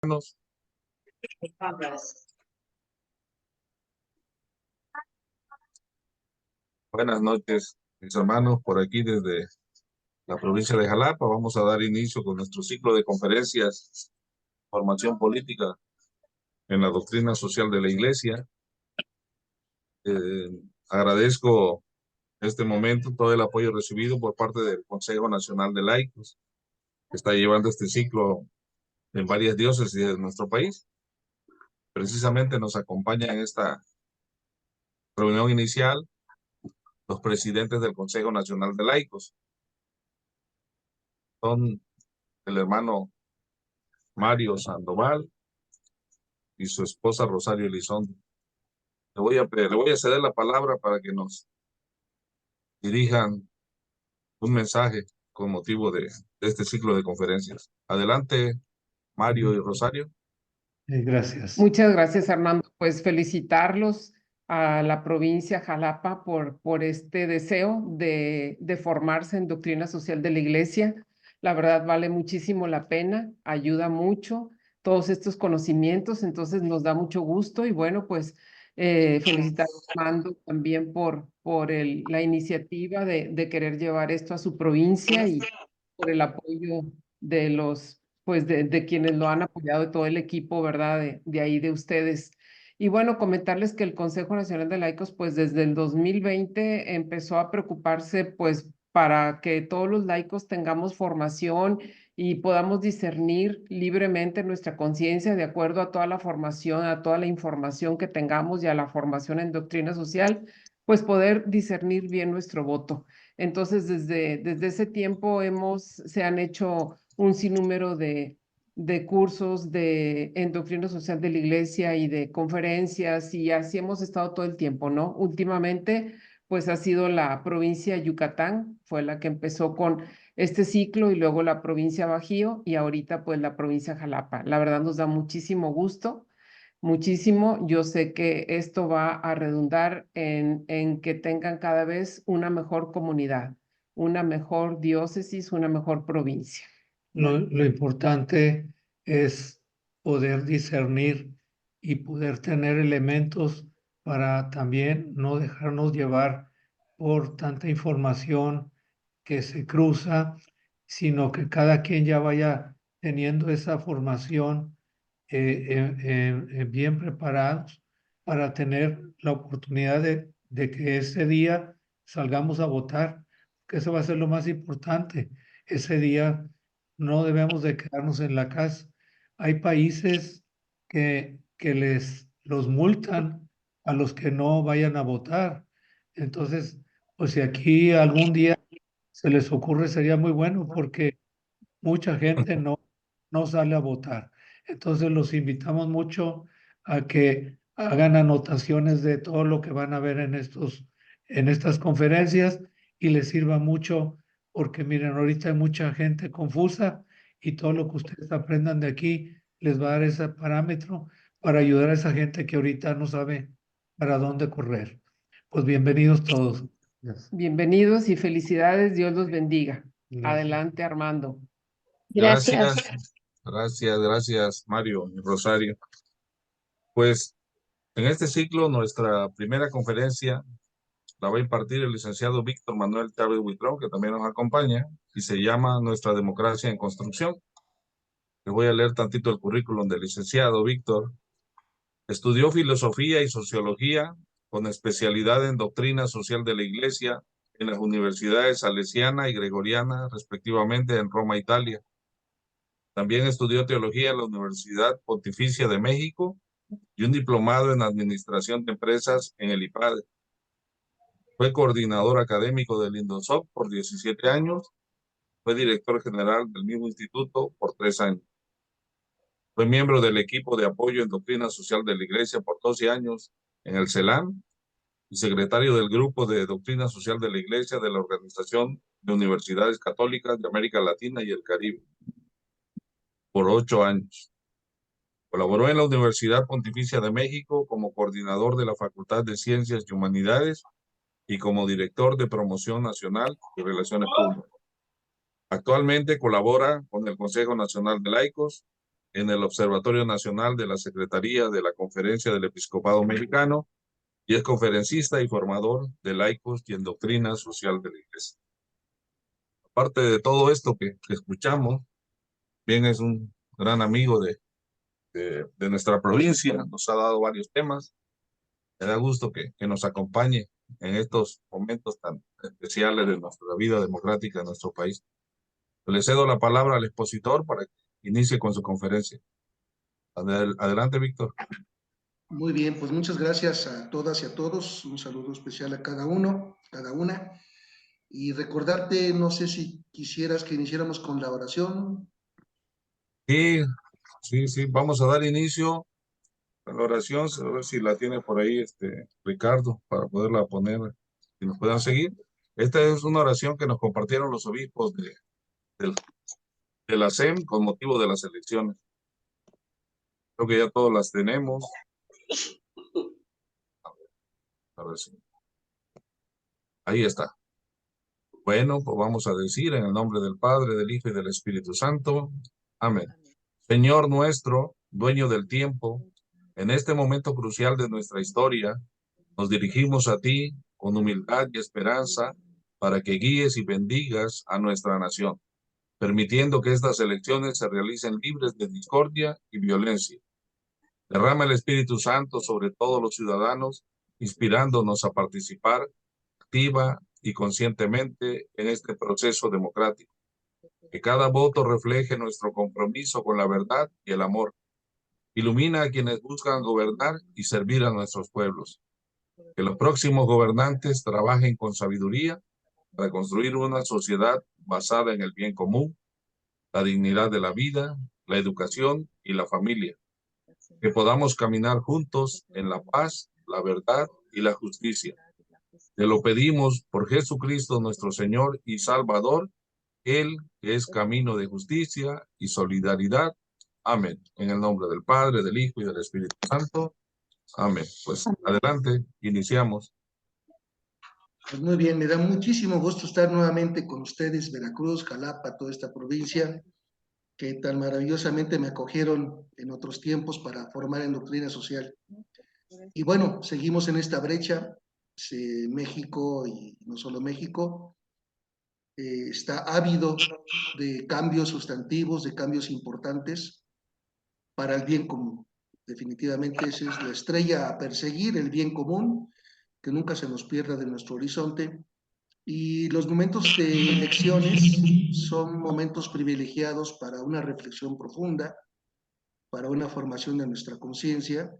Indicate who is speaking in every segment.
Speaker 1: Buenas noches, mis hermanos, por aquí desde la provincia de Jalapa. Vamos a dar inicio con nuestro ciclo de conferencias, formación política en la doctrina social de la Iglesia. Agradezco este momento todo el apoyo recibido por parte del Consejo Nacional de Laicos, que está llevando este ciclo en varias diócesis de nuestro país. Precisamente nos acompaña en esta reunión inicial los presidentes del Consejo Nacional de Laicos. Son el hermano Mario Sandoval y su esposa Rosario Elizondo. Le voy a ceder la palabra para que nos dirijan un mensaje con motivo de este ciclo de conferencias. Adelante, Mario y Rosario.
Speaker 2: Gracias. Muchas gracias, Armando. Pues felicitarlos a la provincia Jalapa por este deseo de formarse en doctrina social de la Iglesia. La verdad vale muchísimo la pena, ayuda mucho todos estos conocimientos, entonces nos da mucho gusto y bueno, pues felicitar a Armando también por la iniciativa de querer llevar esto a su provincia y por el apoyo de los pues de quienes lo han apoyado, de todo el equipo, ¿verdad? De ahí de ustedes. Y bueno, comentarles que el Consejo Nacional de Laicos, pues desde el 2020 empezó a preocuparse, pues, para que todos los laicos tengamos formación y podamos discernir libremente nuestra conciencia de acuerdo a toda la formación, a toda la información que tengamos y a la formación en doctrina social, pues poder discernir bien nuestro voto. Entonces, desde ese tiempo se han hecho un sinnúmero de cursos en doctrina social de la Iglesia y de conferencias, y así hemos estado todo el tiempo, ¿no? Últimamente, pues ha sido la provincia de Yucatán, fue la que empezó con este ciclo, y luego la provincia Bajío, y ahorita pues la provincia Jalapa. La verdad nos da muchísimo gusto, muchísimo. Yo sé que esto va a redundar en que tengan cada vez una mejor comunidad, una mejor diócesis, una mejor provincia.
Speaker 3: Lo importante es poder discernir y poder tener elementos para también no dejarnos llevar por tanta información que se cruza, sino que cada quien ya vaya teniendo esa formación bien preparados para tener la oportunidad de que ese día salgamos a votar, que eso va a ser lo más importante. Ese día no debemos de quedarnos en la casa. Hay países que los multan a los que no vayan a votar. Entonces, pues si aquí algún día se les ocurre, sería muy bueno porque mucha gente no sale a votar. Entonces los invitamos mucho a que hagan anotaciones de todo lo que van a ver en estas conferencias y les sirva mucho porque miren, ahorita hay mucha gente confusa y todo lo que ustedes aprendan de aquí les va a dar ese parámetro para ayudar a esa gente que ahorita no sabe para dónde correr. Pues bienvenidos todos. Gracias.
Speaker 2: Bienvenidos y felicidades, Dios los bendiga.
Speaker 3: Gracias.
Speaker 2: Adelante, Armando.
Speaker 1: Gracias, Mario y Rosario. Pues en este ciclo, nuestra primera conferencia la va a impartir el licenciado Víctor Manuel Chávez Huitrón, que también nos acompaña, y se llama Nuestra democracia en construcción. Les voy a leer tantito el currículum del licenciado Víctor. Estudió filosofía y sociología con especialidad en doctrina social de la Iglesia en las universidades salesiana y gregoriana, respectivamente, en Roma, Italia. También estudió teología en la Universidad Pontificia de México y un diplomado en administración de empresas en el IPADE. Fue coordinador académico del INDOSOC por 17 años. Fue director general del mismo instituto por 3 años. Fue miembro del equipo de apoyo en doctrina social de la Iglesia por 12 años en el CELAM y secretario del Grupo de Doctrina Social de la Iglesia de la Organización de Universidades Católicas de América Latina y el Caribe por 8 años. Colaboró en la Universidad Pontificia de México como coordinador de la Facultad de Ciencias y Humanidades y como director de Promoción Nacional y Relaciones Públicas. Actualmente colabora con el Consejo Nacional de Laicos en el Observatorio Nacional de la Secretaría de la Conferencia del Episcopado Mexicano y es conferencista y formador de laicos y en doctrina social de la Iglesia. Aparte de todo esto que escuchamos, bien es un gran amigo de nuestra provincia, nos ha dado varios temas. Me da gusto que nos acompañe en estos momentos tan especiales de nuestra vida democrática en nuestro país. Le cedo la palabra al expositor para que inicie con su conferencia. Adelante, Víctor.
Speaker 4: Muy bien, pues muchas gracias a todas y a todos. Un saludo especial a cada uno, cada una. Y recordarte, no sé si quisieras que iniciáramos con la oración.
Speaker 1: Sí, vamos a dar inicio a la oración, a ver si la tiene por ahí Ricardo, para poderla poner, y nos puedan seguir. Esta es una oración que nos compartieron los obispos de la SEM con motivo de las elecciones. Creo que ya todos las tenemos. A ver si. Ahí está. Bueno, pues vamos a decir en el nombre del Padre, del Hijo y del Espíritu Santo. Amén. Señor nuestro, dueño del tiempo, en este momento crucial de nuestra historia, nos dirigimos a ti con humildad y esperanza para que guíes y bendigas a nuestra nación, permitiendo que estas elecciones se realicen libres de discordia y violencia. Derrama el Espíritu Santo sobre todos los ciudadanos, inspirándonos a participar activa y conscientemente en este proceso democrático. Que cada voto refleje nuestro compromiso con la verdad y el amor. Ilumina a quienes buscan gobernar y servir a nuestros pueblos. Que los próximos gobernantes trabajen con sabiduría para construir una sociedad basada en el bien común, la dignidad de la vida, la educación y la familia. Que podamos caminar juntos en la paz, la verdad y la justicia. Te lo pedimos por Jesucristo nuestro Señor y Salvador, Él que es camino de justicia y solidaridad. Amén. En el nombre del Padre, del Hijo y del Espíritu Santo. Amén. Pues adelante, iniciamos.
Speaker 4: Pues muy bien, me da muchísimo gusto estar nuevamente con ustedes, Veracruz, Jalapa, toda esta provincia, que tan maravillosamente me acogieron en otros tiempos para formar en doctrina social. Y bueno, seguimos en esta brecha. México, y no solo México, está ávido de cambios sustantivos, de cambios importantes para el bien común. Definitivamente esa es la estrella a perseguir, el bien común, que nunca se nos pierda de nuestro horizonte. Y los momentos de elecciones son momentos privilegiados para una reflexión profunda, para una formación de nuestra conciencia,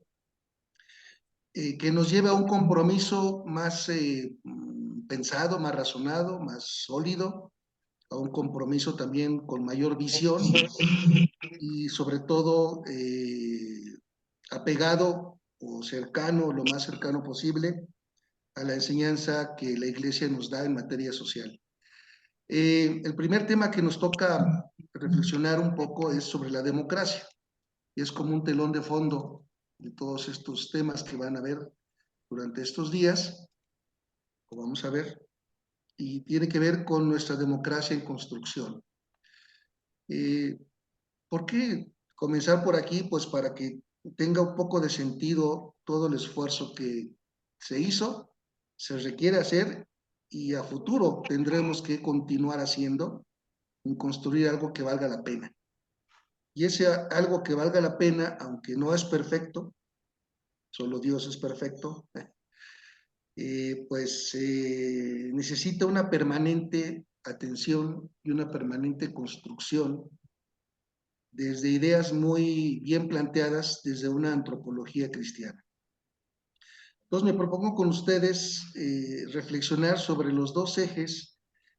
Speaker 4: que nos lleva a un compromiso más pensado, más razonado, más sólido, a un compromiso también con mayor visión y sobre todo apegado o cercano, lo más cercano posible, a la enseñanza que la Iglesia nos da en materia social. El primer tema que nos toca reflexionar un poco es sobre la democracia. Y es como un telón de fondo de todos estos temas que van a ver durante estos días, o vamos a ver, y tiene que ver con nuestra democracia en construcción. ¿Por qué comenzar por aquí? Pues para que tenga un poco de sentido todo el esfuerzo que se hizo, se requiere hacer y a futuro tendremos que continuar haciendo en construir algo que valga la pena. Y ese algo que valga la pena, aunque no es perfecto, solo Dios es perfecto, necesita una permanente atención y una permanente construcción desde ideas muy bien planteadas desde una antropología cristiana. Entonces me propongo con ustedes reflexionar sobre los dos ejes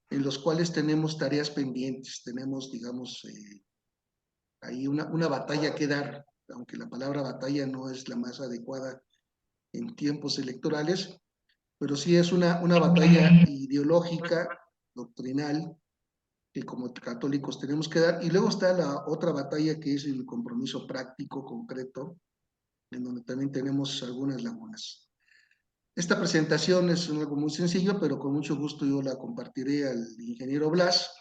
Speaker 4: en los cuales tenemos tareas pendientes, tenemos, digamos, ahí una batalla que dar, aunque la palabra batalla no es la más adecuada en tiempos electorales, pero sí es una batalla ideológica, doctrinal, que como católicos tenemos que dar. Y luego está la otra batalla que es el compromiso práctico, concreto, en donde también tenemos algunas lagunas. Esta presentación es algo muy sencillo, pero con mucho gusto yo la compartiré al ingeniero Blas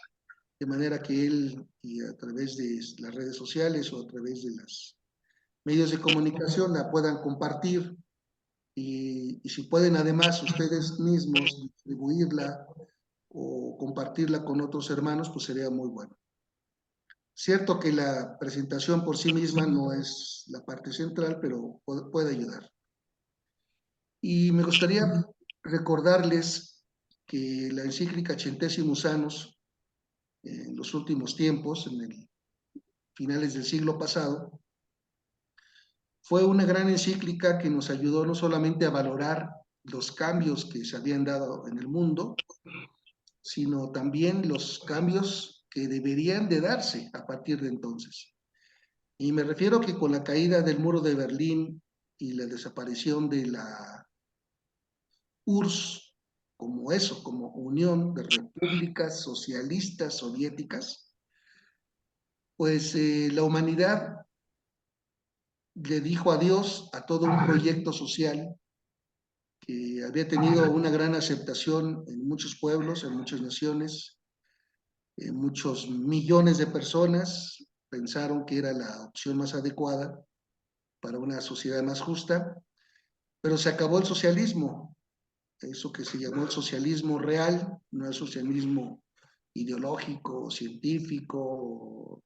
Speaker 4: de manera que él, y a través de las redes sociales o a través de los medios de comunicación, la puedan compartir y si pueden además ustedes mismos distribuirla o compartirla con otros hermanos, pues sería muy bueno. Cierto que la presentación por sí misma no es la parte central, pero puede ayudar. Y me gustaría recordarles que la encíclica Centésimos Annus, en los últimos tiempos, en el finales del siglo pasado, fue una gran encíclica que nos ayudó no solamente a valorar los cambios que se habían dado en el mundo, sino también los cambios que deberían de darse a partir de entonces. Y me refiero que con la caída del muro de Berlín y la desaparición de la URSS, como eso, como Unión de Repúblicas Socialistas Soviéticas, pues la humanidad le dijo adiós a todo un proyecto social que había tenido una gran aceptación en muchos pueblos, en muchas naciones, en muchos millones de personas pensaron que era la opción más adecuada para una sociedad más justa, pero se acabó el socialismo, eso que se llamó el socialismo real, no el socialismo ideológico, científico,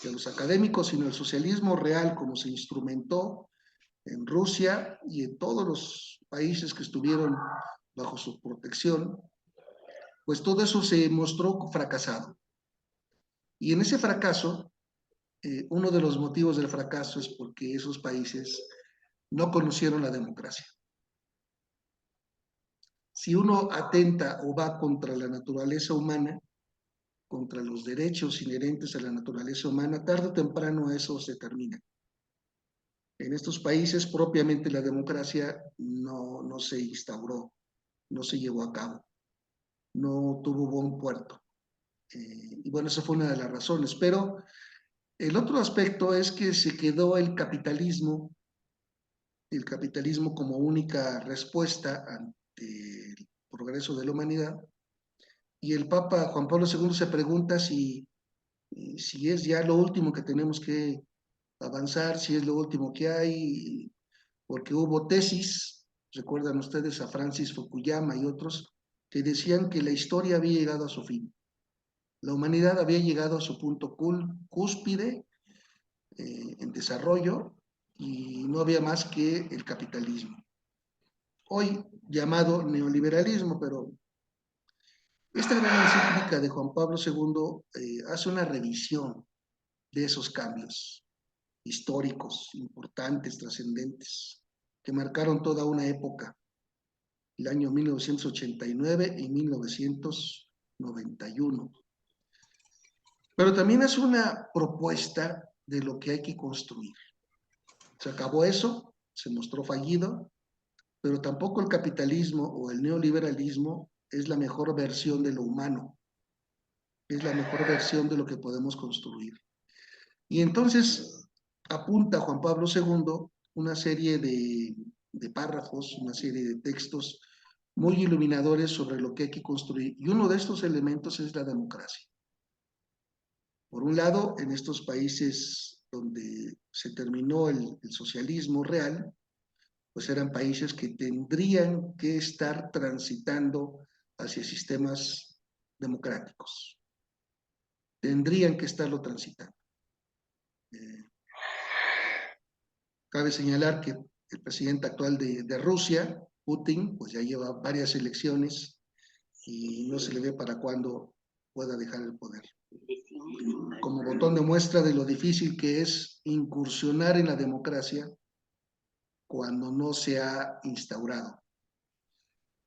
Speaker 4: de los académicos, sino el socialismo real como se instrumentó en Rusia y en todos los países que estuvieron bajo su protección, pues todo eso se mostró fracasado. Y en ese fracaso, uno de los motivos del fracaso es porque esos países no conocieron la democracia. Si uno atenta o va contra la naturaleza humana, contra los derechos inherentes a la naturaleza humana, tarde o temprano eso se termina. En estos países propiamente la democracia no se instauró, no se llevó a cabo, no tuvo buen puerto. Y bueno, esa fue una de las razones. Pero el otro aspecto es que se quedó el capitalismo como única respuesta ante el progreso de la humanidad. Y el Papa Juan Pablo II se pregunta si es ya lo último que tenemos que avanzar, si es lo último que hay, porque hubo tesis, recuerdan ustedes a Francis Fukuyama y otros, que decían que la historia había llegado a su fin. La humanidad había llegado a su punto cúspide en desarrollo y no había más que el capitalismo. Hoy llamado neoliberalismo, pero esta gran encíclica de Juan Pablo II hace una revisión de esos cambios históricos, importantes, trascendentes, que marcaron toda una época, el año 1989 y 1991. Pero también es una propuesta de lo que hay que construir. Se acabó eso, se mostró fallido, pero tampoco el capitalismo o el neoliberalismo es la mejor versión de lo humano, es la mejor versión de lo que podemos construir. Y entonces apunta Juan Pablo II una serie de párrafos, una serie de textos muy iluminadores sobre lo que hay que construir. Y uno de estos elementos es la democracia. Por un lado, en estos países donde se terminó el socialismo real, pues eran países que tendrían que estar transitando hacia sistemas democráticos. Tendrían que estarlo transitando. Cabe señalar que el presidente actual de Rusia, Putin, pues ya lleva varias elecciones y no se le ve para cuándo pueda dejar el poder. Como botón de muestra de lo difícil que es incursionar en la democracia cuando no se ha instaurado.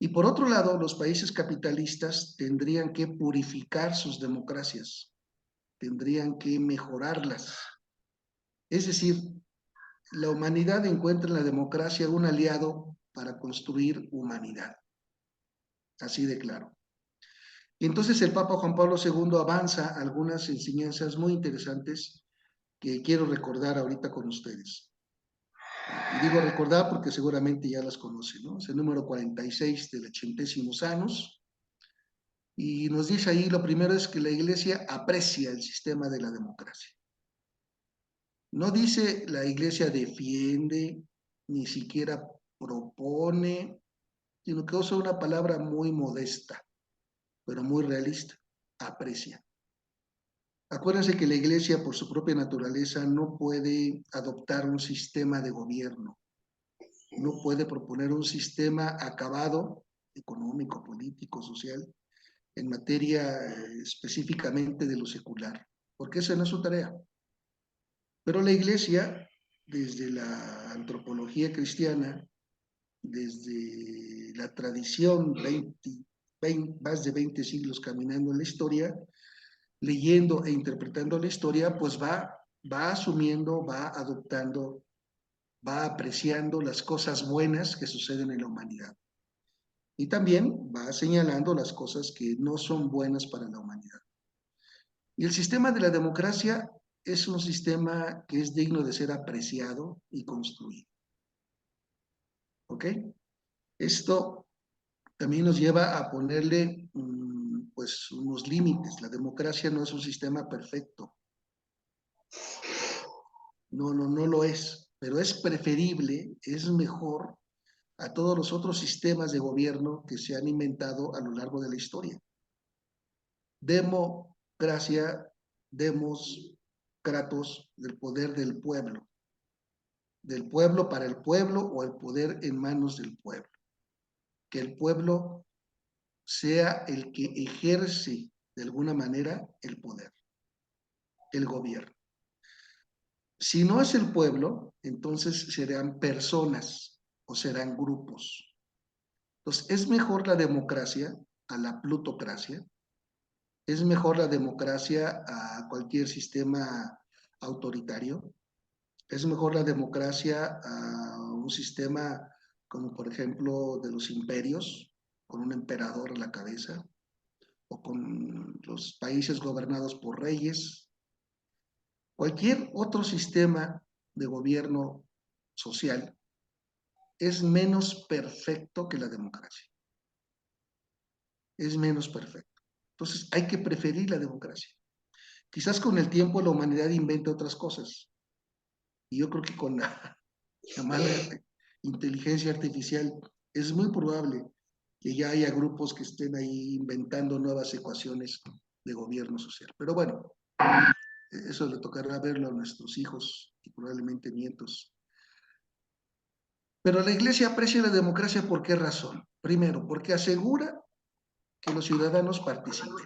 Speaker 4: Y por otro lado, los países capitalistas tendrían que purificar sus democracias, tendrían que mejorarlas. Es decir, la humanidad encuentra en la democracia un aliado para construir humanidad. Así de claro. Y entonces el Papa Juan Pablo II avanza algunas enseñanzas muy interesantes que quiero recordar ahorita con ustedes. Y digo recordar porque seguramente ya las conocen, ¿no? Es el número 46 del Centésimos Annus, Y nos dice ahí, lo primero es que la Iglesia aprecia el sistema de la democracia. No dice la Iglesia defiende, ni siquiera propone, sino que usa una palabra muy modesta, pero muy realista, aprecia. Acuérdense que la Iglesia, por su propia naturaleza, no puede adoptar un sistema de gobierno, no puede proponer un sistema acabado, económico, político, social, en materia específicamente de lo secular, porque esa no es su tarea. Pero la Iglesia, desde la antropología cristiana, desde la tradición, más de 20 siglos caminando en la historia, leyendo e interpretando la historia, pues va asumiendo, va adoptando, va apreciando las cosas buenas que suceden en la humanidad. Y también va señalando las cosas que no son buenas para la humanidad. Y el sistema de la democracia es un sistema que es digno de ser apreciado y construido. ¿Ok? Esto también nos lleva a ponerle pues unos límites. La democracia no es un sistema perfecto. No lo es, pero es preferible, es mejor a todos los otros sistemas de gobierno que se han inventado a lo largo de la historia. Democracia, demos, kratos, del poder del pueblo para el pueblo o el poder en manos del pueblo. Que el pueblo sea el que ejerce de alguna manera el poder, el gobierno. Si no es el pueblo, entonces serán personas o serán grupos. Entonces, es mejor la democracia a la plutocracia, es mejor la democracia a cualquier sistema autoritario, es mejor la democracia a un sistema como por ejemplo de los imperios, con un emperador a la cabeza, o con los países gobernados por reyes. Cualquier otro sistema de gobierno social es menos perfecto que la democracia. Es menos perfecto. Entonces hay que preferir la democracia. Quizás con el tiempo la humanidad invente otras cosas. Y yo creo que con la llamada inteligencia artificial es muy probable que ya haya grupos que estén ahí inventando nuevas ecuaciones de gobierno social. Pero bueno, eso le tocará verlo a nuestros hijos y probablemente nietos. Pero la Iglesia aprecia la democracia ¿por qué razón? Primero, porque asegura que los ciudadanos participen.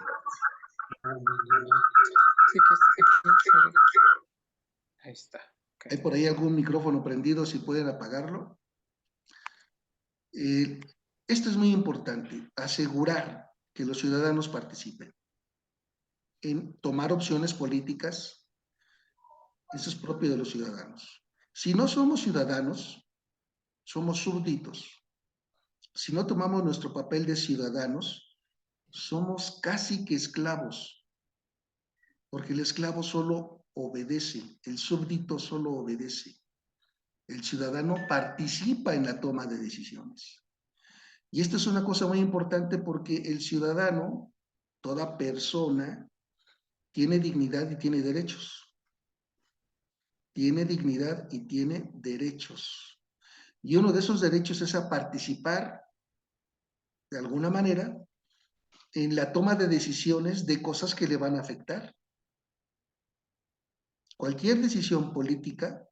Speaker 2: Ahí está.
Speaker 4: ¿Hay por ahí algún micrófono prendido? Si pueden apagarlo. Esto es muy importante, asegurar que los ciudadanos participen en tomar opciones políticas. Eso es propio de los ciudadanos. Si no somos ciudadanos, somos súbditos. Si no tomamos nuestro papel de ciudadanos, somos casi que esclavos, porque el esclavo solo obedece, el súbdito solo obedece. El ciudadano participa en la toma de decisiones. Y esto es una cosa muy importante porque el ciudadano, toda persona, tiene dignidad y tiene derechos. Tiene dignidad y tiene derechos. Y uno de esos derechos es a participar, de alguna manera, en la toma de decisiones de cosas que le van a afectar. Cualquier decisión política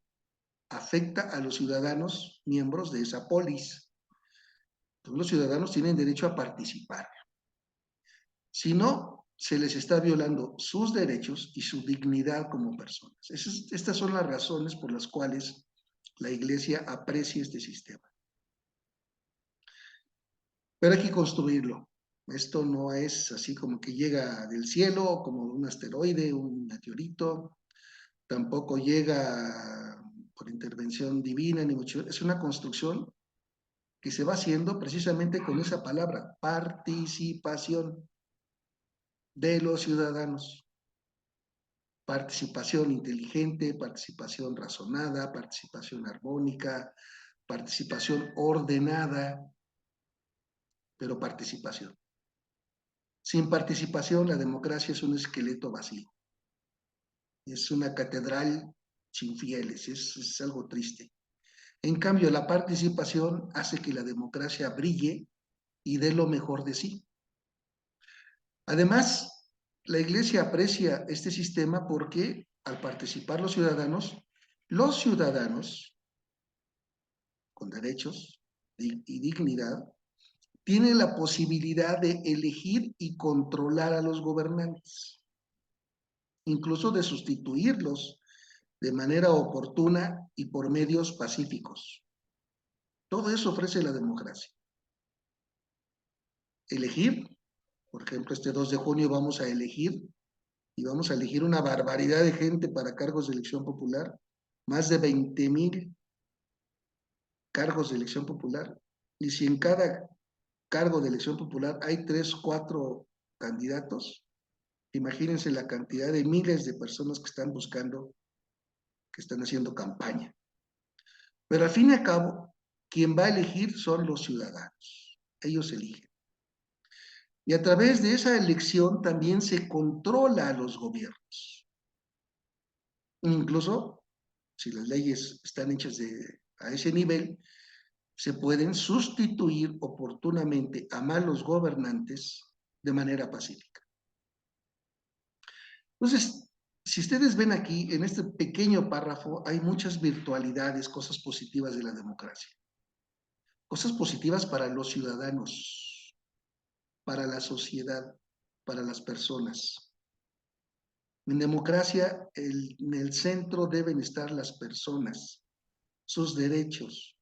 Speaker 4: afecta a los ciudadanos miembros de esa polis. Entonces, los ciudadanos tienen derecho a participar. Si no, se les está violando sus derechos y su dignidad como personas. Estas son las razones por las cuales la Iglesia aprecia este sistema. Pero hay que construirlo. Esto no es así como que llega del cielo, como un asteroide, un meteorito. Tampoco llega por intervención divina, ni mucho. Es una construcción que se va haciendo precisamente con esa palabra, participación de los ciudadanos. Participación inteligente, participación razonada, participación armónica, participación ordenada, pero participación. Sin participación, la democracia es un esqueleto vacío. Es una catedral sin fieles, es algo triste. En cambio, la participación hace que la democracia brille y dé lo mejor de sí. Además, la Iglesia aprecia este sistema porque al participar los ciudadanos con derechos y dignidad, tienen la posibilidad de elegir y controlar a los gobernantes, incluso de sustituirlos de manera oportuna y por medios pacíficos. Todo eso ofrece la democracia. Elegir, por ejemplo, este 2 de junio vamos a elegir, y vamos a elegir una barbaridad de gente para cargos de elección popular, más de 20,000 cargos de elección popular, y si en cada cargo de elección popular hay 3, 4 candidatos, imagínense la cantidad de miles de personas que están buscando, que están haciendo campaña. Pero al fin y al cabo, quien va a elegir son los ciudadanos. Ellos eligen. Y a través de esa elección también se controla a los gobiernos. Incluso, si las leyes están hechas a ese nivel, se pueden sustituir oportunamente a malos gobernantes de manera pacífica. Entonces, si ustedes ven aquí, en este pequeño párrafo, hay muchas virtualidades, cosas positivas de la democracia. Cosas positivas para los ciudadanos, para la sociedad, para las personas. En democracia, en el centro deben estar las personas, sus derechos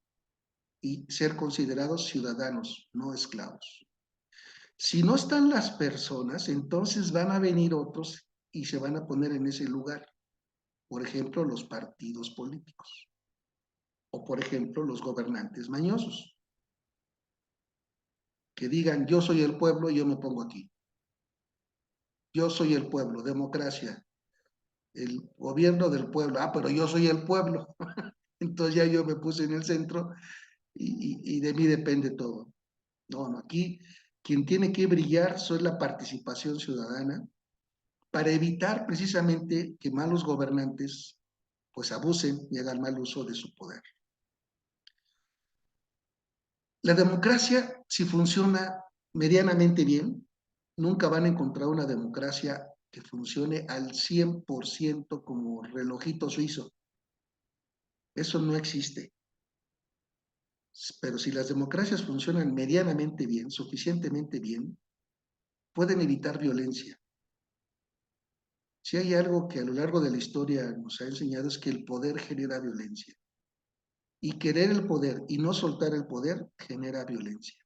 Speaker 4: y ser considerados ciudadanos, no esclavos. Si no están las personas, entonces van a venir otros y se van a poner en ese lugar. Por ejemplo, los partidos políticos. O, por ejemplo, los gobernantes mañosos. Que digan, yo soy el pueblo y yo me pongo aquí. Yo soy el pueblo, democracia. El gobierno del pueblo. Ah, pero yo soy el pueblo. Entonces ya yo me puse en el centro y de mí depende todo. No, no, aquí quien tiene que brillar es la participación ciudadana para evitar precisamente que malos gobernantes pues abusen y hagan mal uso de su poder. La democracia, si funciona medianamente bien, nunca van a encontrar una democracia que funcione al 100% como relojito suizo. Eso no existe. Pero si las democracias funcionan medianamente bien, suficientemente bien, pueden evitar violencia. Si hay algo que a lo largo de la historia nos ha enseñado es que el poder genera violencia. Y querer el poder y no soltar el poder genera violencia.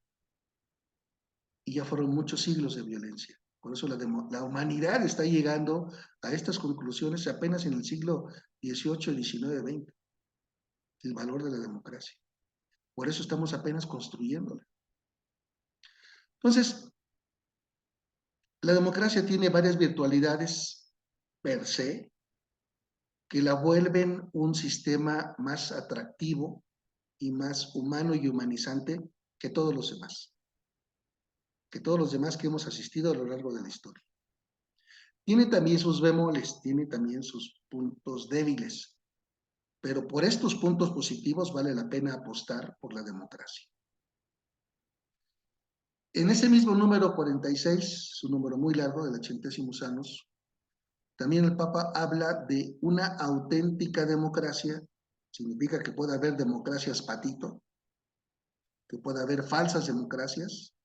Speaker 4: Y ya fueron muchos siglos de violencia. Por eso la humanidad está llegando a estas conclusiones apenas en el siglo XVIII, XIX, XX. El valor de la democracia. Por eso estamos apenas construyéndola. Entonces, la democracia tiene varias virtualidades per se que la vuelven un sistema más atractivo y más humano y humanizante que todos los demás. Que todos los demás que hemos asistido a lo largo de la historia. Tiene también sus bemoles, tiene también sus puntos débiles, pero por estos puntos positivos vale la pena apostar por la democracia. En ese mismo número 46, es un número muy largo, del 80º años, también el Papa habla de una auténtica democracia, significa que puede haber democracias patito, que puede haber falsas democracias,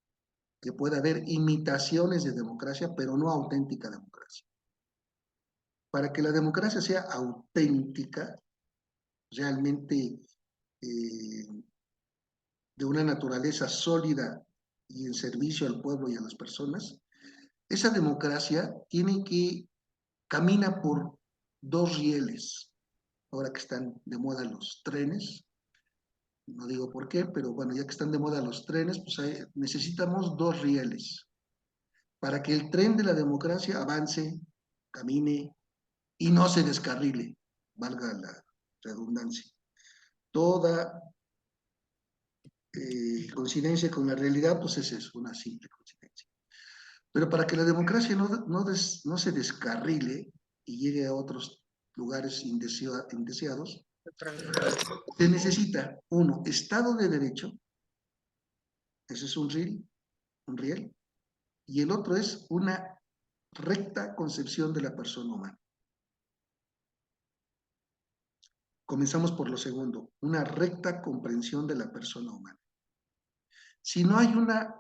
Speaker 4: que puede haber imitaciones de democracia, pero no auténtica democracia. Para que la democracia sea auténtica, realmente de una naturaleza sólida y en servicio al pueblo y a las personas, esa democracia camina por dos rieles. Ahora que están de moda los trenes, no digo por qué, pero bueno, ya que están de moda los trenes, pues necesitamos dos rieles para que el tren de la democracia avance, camine y no se descarrile, valga la redundancia. Toda coincidencia con la realidad, pues es eso, una simple coincidencia. Pero para que la democracia no se descarrile y llegue a otros lugares indeseados, se necesita, uno, Estado de Derecho, ese es un riel, y el otro es una recta concepción de la persona humana. Comenzamos por lo segundo, una recta comprensión de la persona humana. Si no hay una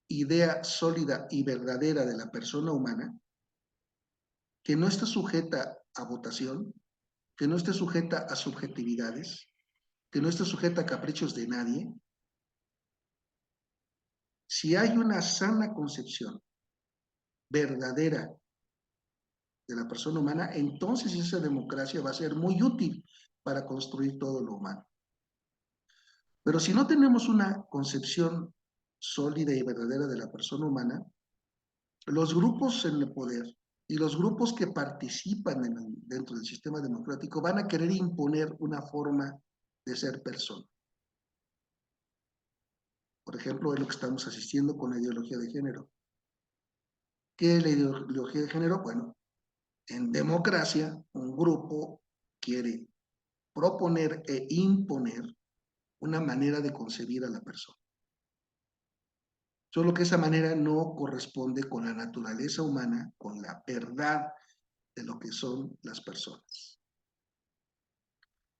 Speaker 4: idea sólida y verdadera de la persona humana, que no está sujeta a votación, que no esté sujeta a subjetividades, que no esté sujeta a caprichos de nadie, si hay una sana concepción verdadera de la persona humana, entonces esa democracia va a ser muy útil para construir todo lo humano. Pero si no tenemos una concepción sólida y verdadera de la persona humana, los grupos en el poder y los grupos que participan dentro del sistema democrático van a querer imponer una forma de ser persona. Por ejemplo, es lo que estamos asistiendo con la ideología de género. ¿Qué es la ideología de género? Bueno, en democracia, un grupo quiere proponer e imponer una manera de concebir a la persona. Solo que esa manera no corresponde con la naturaleza humana, con la verdad de lo que son las personas.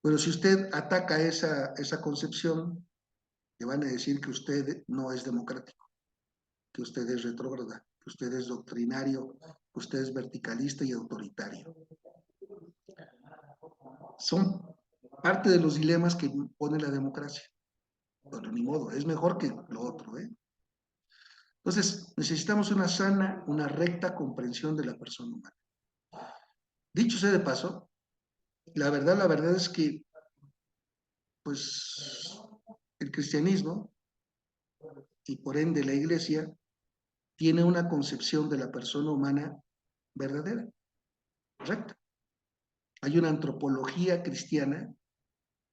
Speaker 4: Pero si usted ataca esa concepción, le van a decir que usted no es democrático, que usted es retrógrada, que usted es doctrinario, que usted es verticalista y autoritario. Son parte de los dilemas que pone la democracia. Pero ni modo, es mejor que lo otro, ¿eh? Entonces, necesitamos una sana, una recta comprensión de la persona humana. Dicho sea de paso, la verdad es que, pues, el cristianismo y por ende la iglesia tiene una concepción de la persona humana verdadera, correcta. Hay una antropología cristiana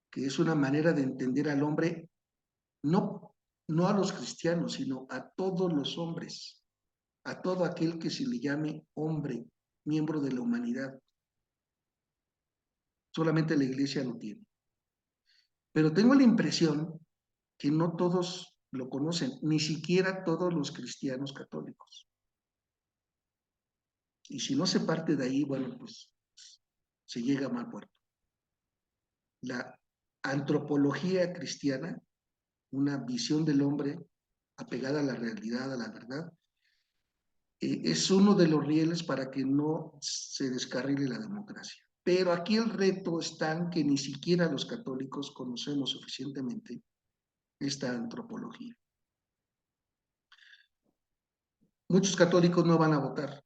Speaker 4: que es una manera de entender al hombre, no a los cristianos, sino a todos los hombres, a todo aquel que se le llame hombre, miembro de la humanidad. Solamente la iglesia lo tiene. Pero tengo la impresión que no todos lo conocen, ni siquiera todos los cristianos católicos. Y si no se parte de ahí, bueno, pues se llega a mal puerto. La antropología cristiana, una visión del hombre apegada a la realidad, a la verdad, es uno de los rieles para que no se descarrile la democracia. Pero aquí el reto está en que ni siquiera los católicos conocemos suficientemente esta antropología. Muchos católicos no van a votar.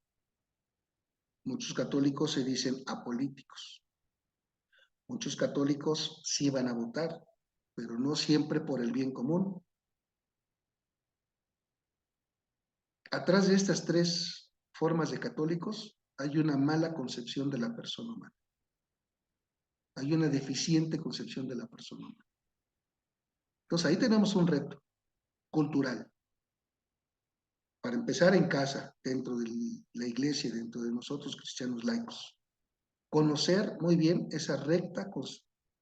Speaker 4: Muchos católicos se dicen apolíticos. Muchos católicos sí van a votar, pero no siempre por el bien común. Atrás de estas tres formas de católicos hay una mala concepción de la persona humana. Hay una deficiente concepción de la persona humana. Entonces ahí tenemos un reto cultural. Para empezar en casa, dentro de la iglesia, dentro de nosotros cristianos laicos. Conocer muy bien esa recta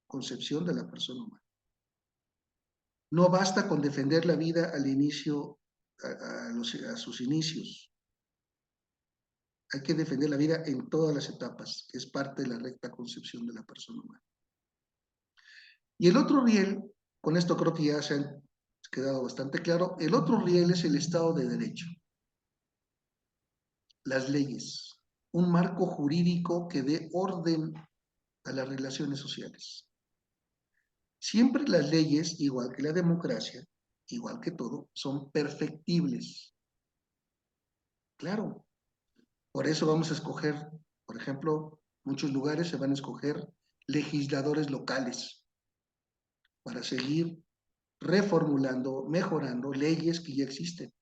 Speaker 4: concepción de la persona humana. No basta con defender la vida al inicio, a sus inicios. Hay que defender la vida en todas las etapas, que es parte de la recta concepción de la persona humana. Y el otro riel, con esto creo que ya se ha quedado bastante claro, el otro riel es el Estado de Derecho. Las leyes, un marco jurídico que dé orden a las relaciones sociales. Siempre las leyes, igual que la democracia, igual que todo, son perfectibles. Claro, por eso vamos a escoger, por ejemplo, muchos lugares se van a escoger legisladores locales para seguir reformulando, mejorando leyes que ya existen.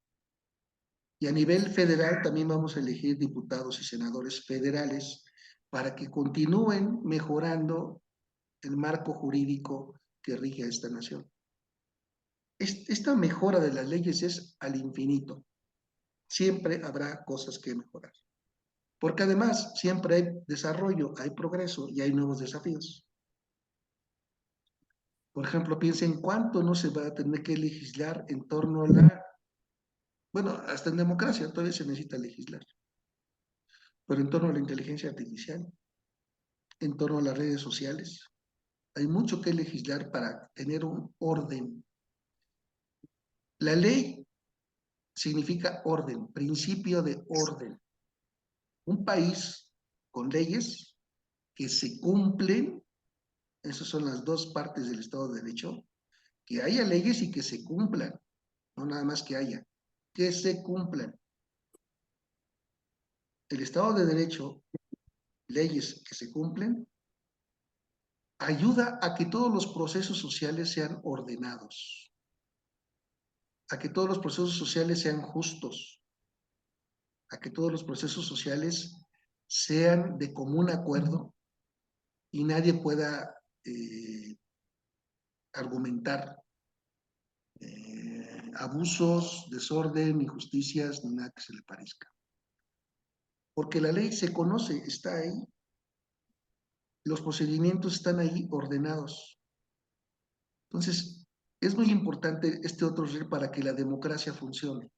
Speaker 4: Y a nivel federal también vamos a elegir diputados y senadores federales para que continúen mejorando el marco jurídico que rige a esta nación. Esta mejora de las leyes es al infinito. siempre habrá cosas que mejorar. Porque además siempre hay desarrollo, hay progreso y hay nuevos desafíos. Por ejemplo, piensen cuánto no se va a tener que legislar en torno a la... Bueno, hasta en democracia todavía se necesita legislar, pero en torno a la inteligencia artificial, en torno a las redes sociales. Hay mucho que legislar para tener un orden. La ley significa orden, principio de orden. Un país con leyes que se cumplen, esas son las dos partes del Estado de Derecho, que haya leyes y que se cumplan, no nada más que se cumplan. El Estado de Derecho, leyes que se cumplen, ayuda a que todos los procesos sociales sean ordenados, a que todos los procesos sociales sean justos, a que todos los procesos sociales sean de común acuerdo y nadie pueda argumentar abusos, desorden, injusticias, ni nada que se le parezca. Porque la ley se conoce, está ahí. Los procedimientos están ahí ordenados. Entonces, es muy importante este otro rol para que la democracia funcione.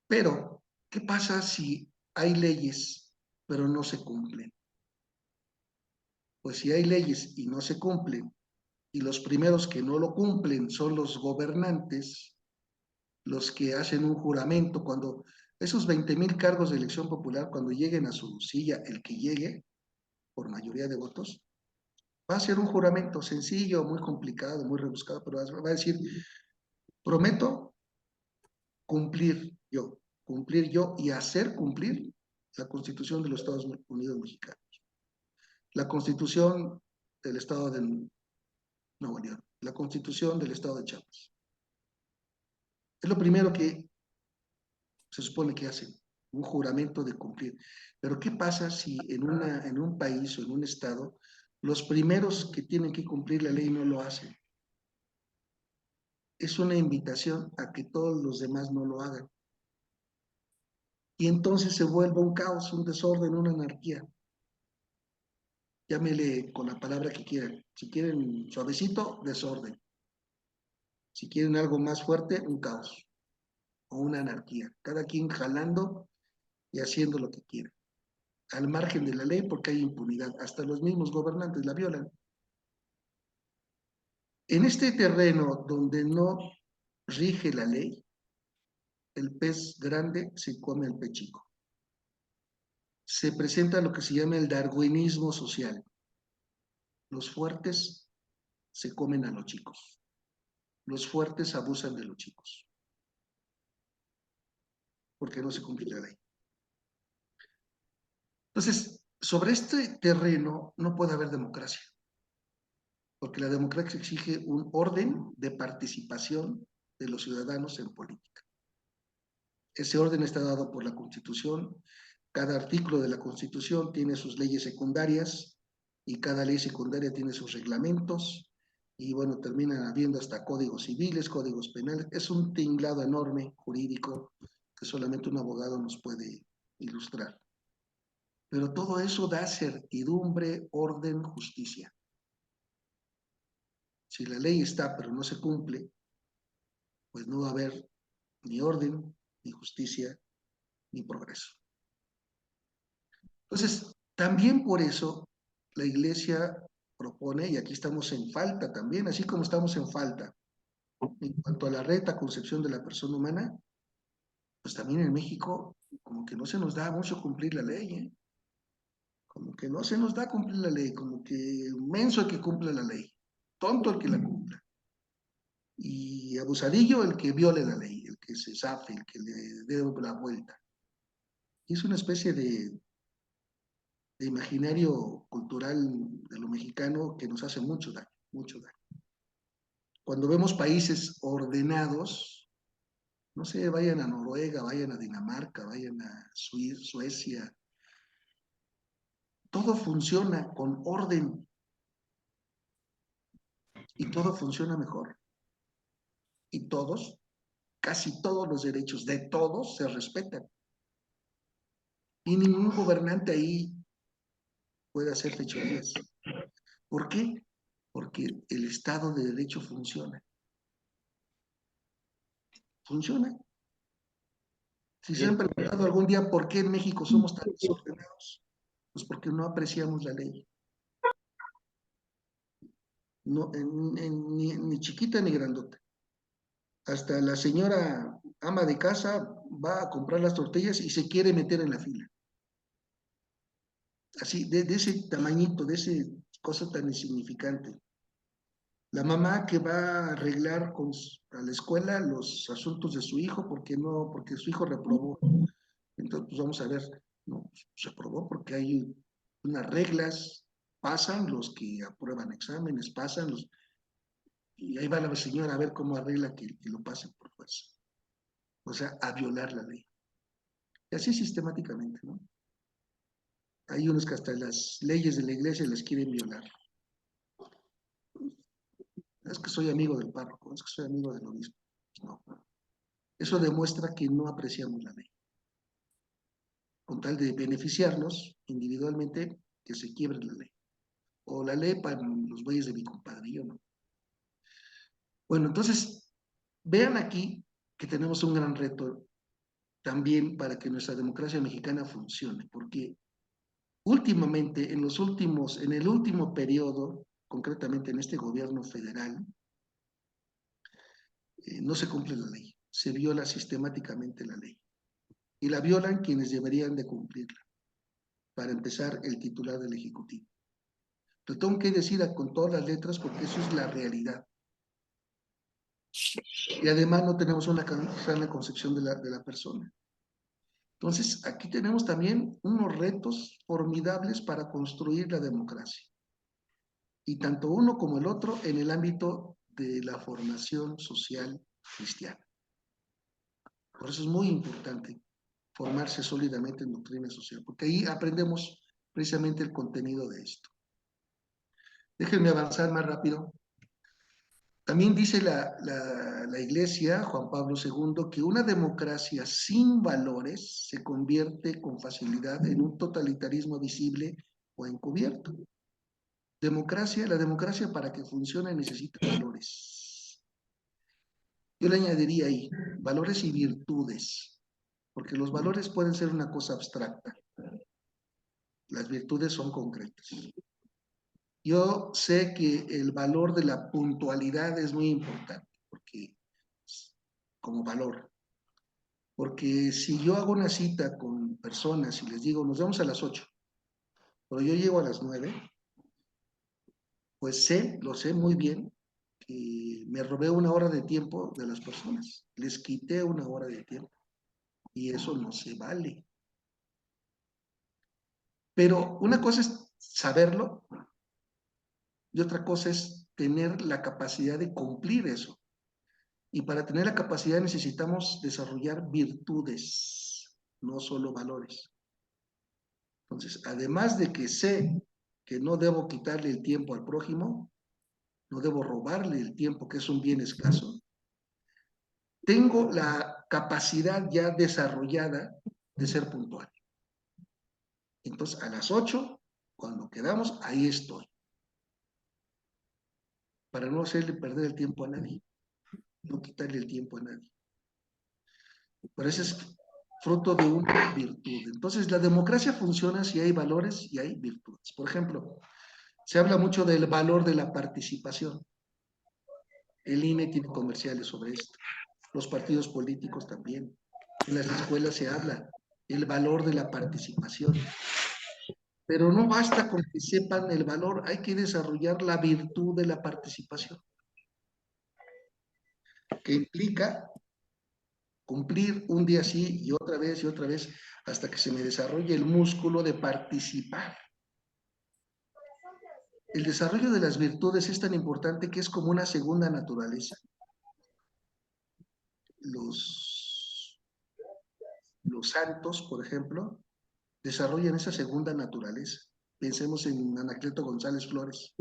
Speaker 4: Pero, ¿qué pasa si hay leyes, pero no se cumplen? Pues si hay leyes y no se cumplen, y los primeros que no lo cumplen son los gobernantes, los que hacen un juramento, cuando esos 20,000 cargos de elección popular, cuando lleguen a su silla, el que llegue, por mayoría de votos, va a ser un juramento sencillo, muy complicado, muy rebuscado, pero va a decir, prometo cumplir yo y hacer cumplir la Constitución de los Estados Unidos Mexicanos, la Constitución del Estado de Nuevo León, la Constitución del Estado de Chiapas. Es lo primero que se supone que hacen, un juramento de cumplir. Pero ¿qué pasa si en un país o en un estado los primeros que tienen que cumplir la ley no lo hacen? Es una invitación a que todos los demás no lo hagan. Y entonces se vuelve un caos, un desorden, una anarquía. Llámele con la palabra que quieran. Si quieren suavecito, desorden. Si quieren algo más fuerte, un caos o una anarquía. Cada quien jalando y haciendo lo que quiera. Al margen de la ley porque hay impunidad. Hasta los mismos gobernantes la violan. En este terreno donde no rige la ley, el pez grande se come al pez chico. Se presenta lo que se llama el darwinismo social. Los fuertes se comen a los chicos. Los fuertes abusan de los chicos. Porque no se cumple la ley. Entonces, sobre este terreno no puede haber democracia. Porque la democracia exige un orden de participación de los ciudadanos en política. Ese orden está dado por la Constitución. Cada artículo de la Constitución tiene sus leyes secundarias y cada ley secundaria tiene sus reglamentos y bueno, terminan habiendo hasta códigos civiles, códigos penales. Es un tinglado enorme jurídico que solamente un abogado nos puede ilustrar. Pero todo eso da certidumbre, orden, justicia. Si la ley está pero no se cumple, pues no va a haber ni orden, ni justicia, ni progreso. Entonces, también por eso la Iglesia propone, y aquí estamos en falta también, así como estamos en falta en cuanto a la recta concepción de la persona humana, pues también en México como que no se nos da mucho cumplir la ley, ¿eh? Como que no se nos da cumplir la ley, como que menso el que cumple la ley, tonto el que la cumpla, y abusadillo el que viole la ley, el que se zafe, el que le dé la vuelta. Y es una especie de imaginario cultural de lo mexicano que nos hace mucho daño, mucho daño. Cuando vemos países ordenados, no sé, vayan a Noruega, vayan a Dinamarca, vayan a Suecia, todo funciona con orden y todo funciona mejor. Y todos casi todos los derechos de todos se respetan. Y ningún gobernante ahí puede hacer fechorías. ¿Por qué? Porque el Estado de Derecho funciona. Funciona. Si se han preguntado algún día por qué en México somos tan desordenados, pues porque no apreciamos la ley. No, ni chiquita ni grandota. Hasta la señora ama de casa va a comprar las tortillas y se quiere meter en la fila. Así, de ese tamañito, de ese cosa tan insignificante. La mamá que va a arreglar a la escuela los asuntos de su hijo porque su hijo reprobó. Entonces, pues vamos a ver, no, se aprobó porque hay unas reglas, pasan los que aprueban exámenes, pasan los... Y ahí va la señora a ver cómo arregla que lo pasen por fuerza. O sea, a violar la ley. Y así sistemáticamente, ¿no? Hay unos que hasta las leyes de la iglesia les quieren violar. Es que soy amigo del párroco, es que soy amigo del obispo. No. Eso demuestra que no apreciamos la ley. Con tal de beneficiarnos individualmente, que se quiebre la ley. O la ley para los güeyes de mi compadrillo, ¿no? Bueno, entonces, vean aquí que tenemos un gran reto también para que nuestra democracia mexicana funcione, porque últimamente, en el último periodo, concretamente en este gobierno federal, no se cumple la ley, se viola sistemáticamente la ley. Y la violan quienes deberían de cumplirla. Para empezar, el titular del Ejecutivo. Lo tengo que decir con todas las letras porque eso es la realidad. Y además no tenemos una sana concepción de la persona. Entonces, aquí tenemos también unos retos formidables para construir la democracia. Y tanto uno como el otro en el ámbito de la formación social cristiana. Por eso es muy importante formarse sólidamente en doctrina social, porque ahí aprendemos precisamente el contenido de esto. Déjenme avanzar más rápido. También dice la Iglesia, Juan Pablo II, que una democracia sin valores se convierte con facilidad en un totalitarismo visible o encubierto. La democracia para que funcione necesita valores. Yo le añadiría ahí, valores y virtudes, porque los valores pueden ser una cosa abstracta. Las virtudes son concretas. Yo sé que el valor de la puntualidad es muy importante, porque como valor. Porque si yo hago una cita con personas y les digo, nos vemos a las 8, pero yo llego a las 9, pues lo sé muy bien, que me robé una hora de tiempo de las personas. Les quité una hora de tiempo. Y eso no se vale. Pero una cosa es saberlo y otra cosa es tener la capacidad de cumplir eso. Y para tener la capacidad necesitamos desarrollar virtudes, no solo valores. Entonces, además de que sé que no debo quitarle el tiempo al prójimo, no debo robarle el tiempo, que es un bien escaso, tengo la capacidad ya desarrollada de ser puntual. Entonces, a las 8, cuando quedamos, ahí estoy. Para no hacerle perder el tiempo a nadie, no quitarle el tiempo a nadie. Pero ese es fruto de una virtud. Entonces, la democracia funciona si hay valores y hay virtudes. Por ejemplo, se habla mucho del valor de la participación. El INE tiene comerciales sobre esto. Los partidos políticos también. En las escuelas se habla del valor de la participación. Pero no basta con que sepan el valor, hay que desarrollar la virtud de la participación, que implica cumplir un día sí y otra vez, hasta que se me desarrolle el músculo de participar. El desarrollo de las virtudes es tan importante que es como una segunda naturaleza. Los santos, por ejemplo, desarrollan esa segunda naturaleza. Pensemos en Anacleto González Flores.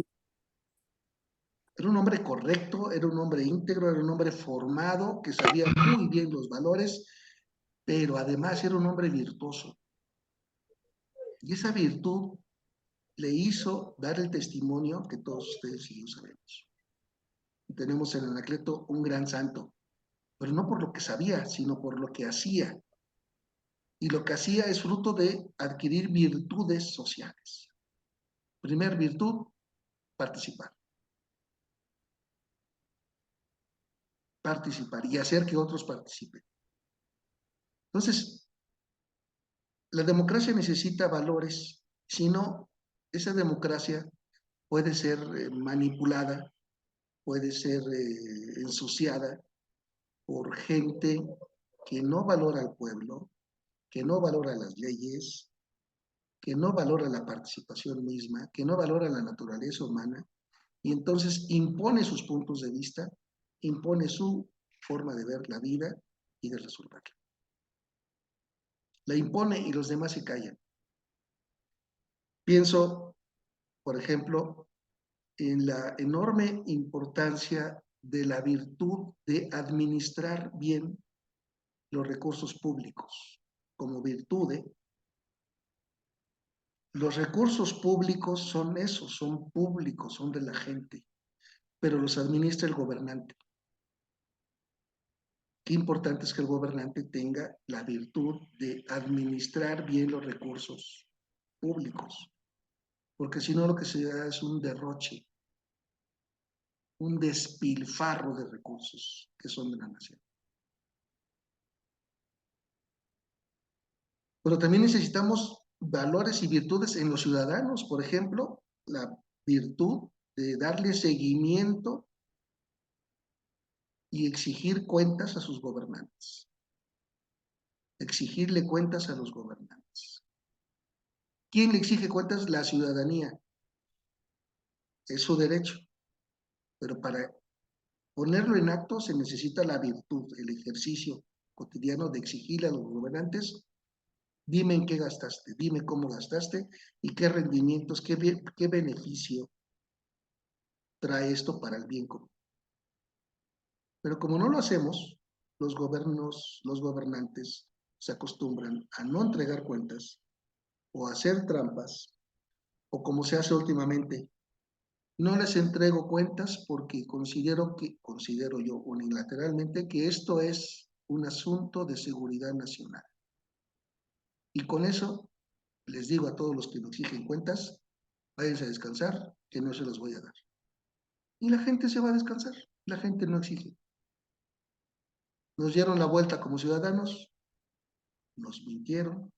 Speaker 4: Era un hombre correcto, era un hombre íntegro, era un hombre formado, que sabía muy bien los valores, pero además era un hombre virtuoso. Y esa virtud le hizo dar el testimonio que todos ustedes y yo sabemos. Tenemos en Anacleto un gran santo, pero no por lo que sabía, sino por lo que hacía. Y lo que hacía es fruto de adquirir virtudes sociales. Primer virtud, participar. Participar y hacer que otros participen. Entonces, la democracia necesita valores, si no, esa democracia puede ser manipulada, puede ser ensuciada por gente que no valora al pueblo, que no valora las leyes, que no valora la participación misma, que no valora la naturaleza humana, y entonces impone sus puntos de vista, impone su forma de ver la vida y de resolverla. La impone y los demás se callan. Pienso, por ejemplo, en la enorme importancia de la virtud de administrar bien los recursos públicos. Como virtud, los recursos públicos son esos, son públicos, son de la gente, pero los administra el gobernante. Qué importante es que el gobernante tenga la virtud de administrar bien los recursos públicos, porque si no lo que se da es un derroche, un despilfarro de recursos que son de la nación. Pero también necesitamos valores y virtudes en los ciudadanos, por ejemplo, la virtud de darle seguimiento y exigir cuentas a sus gobernantes. Exigirle cuentas a los gobernantes. ¿Quién le exige cuentas? La ciudadanía. Es su derecho. Pero para ponerlo en acto se necesita la virtud, el ejercicio cotidiano de exigirle a los gobernantes: dime en qué gastaste, dime cómo gastaste y qué rendimientos, qué beneficio trae esto para el bien común. Pero como no lo hacemos, los gobernantes se acostumbran a no entregar cuentas o a hacer trampas, o como se hace últimamente, no les entrego cuentas porque considero yo unilateralmente que esto es un asunto de seguridad nacional. Y con eso les digo a todos los que me exigen cuentas: váyanse a descansar, que no se los voy a dar. Y la gente se va a descansar, la gente no exige. Nos dieron la vuelta como ciudadanos, nos mintieron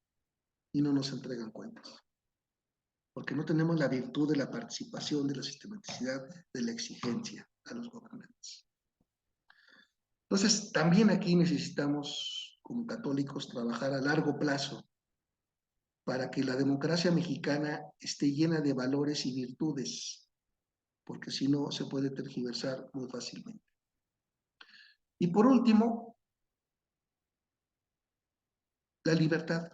Speaker 4: y no nos entregan cuentas. Porque no tenemos la virtud de la participación, de la sistematicidad, de la exigencia a los gobernantes. Entonces, también aquí necesitamos, como católicos, trabajar a largo plazo para que la democracia mexicana esté llena de valores y virtudes, porque si no, se puede tergiversar muy fácilmente. Y por último, la libertad.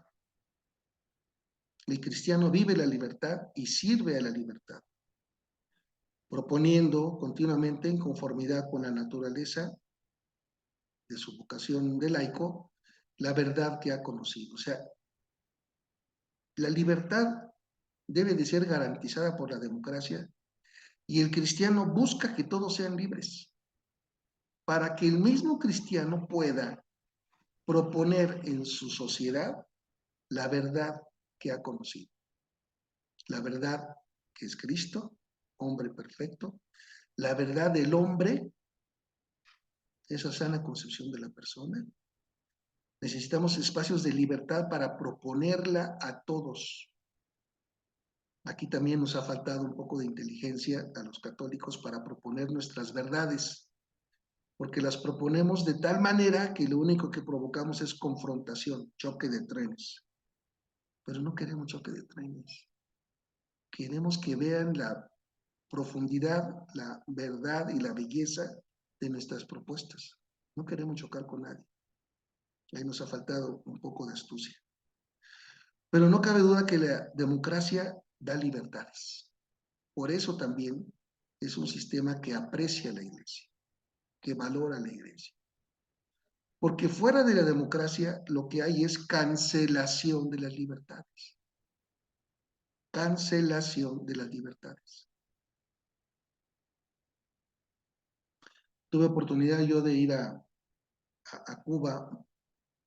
Speaker 4: El cristiano vive la libertad y sirve a la libertad, proponiendo continuamente, en conformidad con la naturaleza de su vocación de laico, la verdad que ha conocido. O sea, la libertad debe de ser garantizada por la democracia y el cristiano busca que todos sean libres, para que el mismo cristiano pueda proponer en su sociedad la verdad que ha conocido. La verdad que es Cristo, hombre perfecto, la verdad del hombre, esa sana concepción de la persona. Necesitamos espacios de libertad para proponerla a todos. Aquí también nos ha faltado un poco de inteligencia a los católicos para proponer nuestras verdades, porque las proponemos de tal manera que lo único que provocamos es confrontación, choque de trenes. Pero no queremos choque de trenes. Queremos que vean la profundidad, la verdad y la belleza de nuestras propuestas. No queremos chocar con nadie. Ahí nos ha faltado un poco de astucia. Pero no cabe duda que la democracia da libertades. Por eso también es un sistema que aprecia a la iglesia, que valora a la iglesia. Porque fuera de la democracia lo que hay es cancelación de las libertades. Cancelación de las libertades. Tuve oportunidad yo de ir a Cuba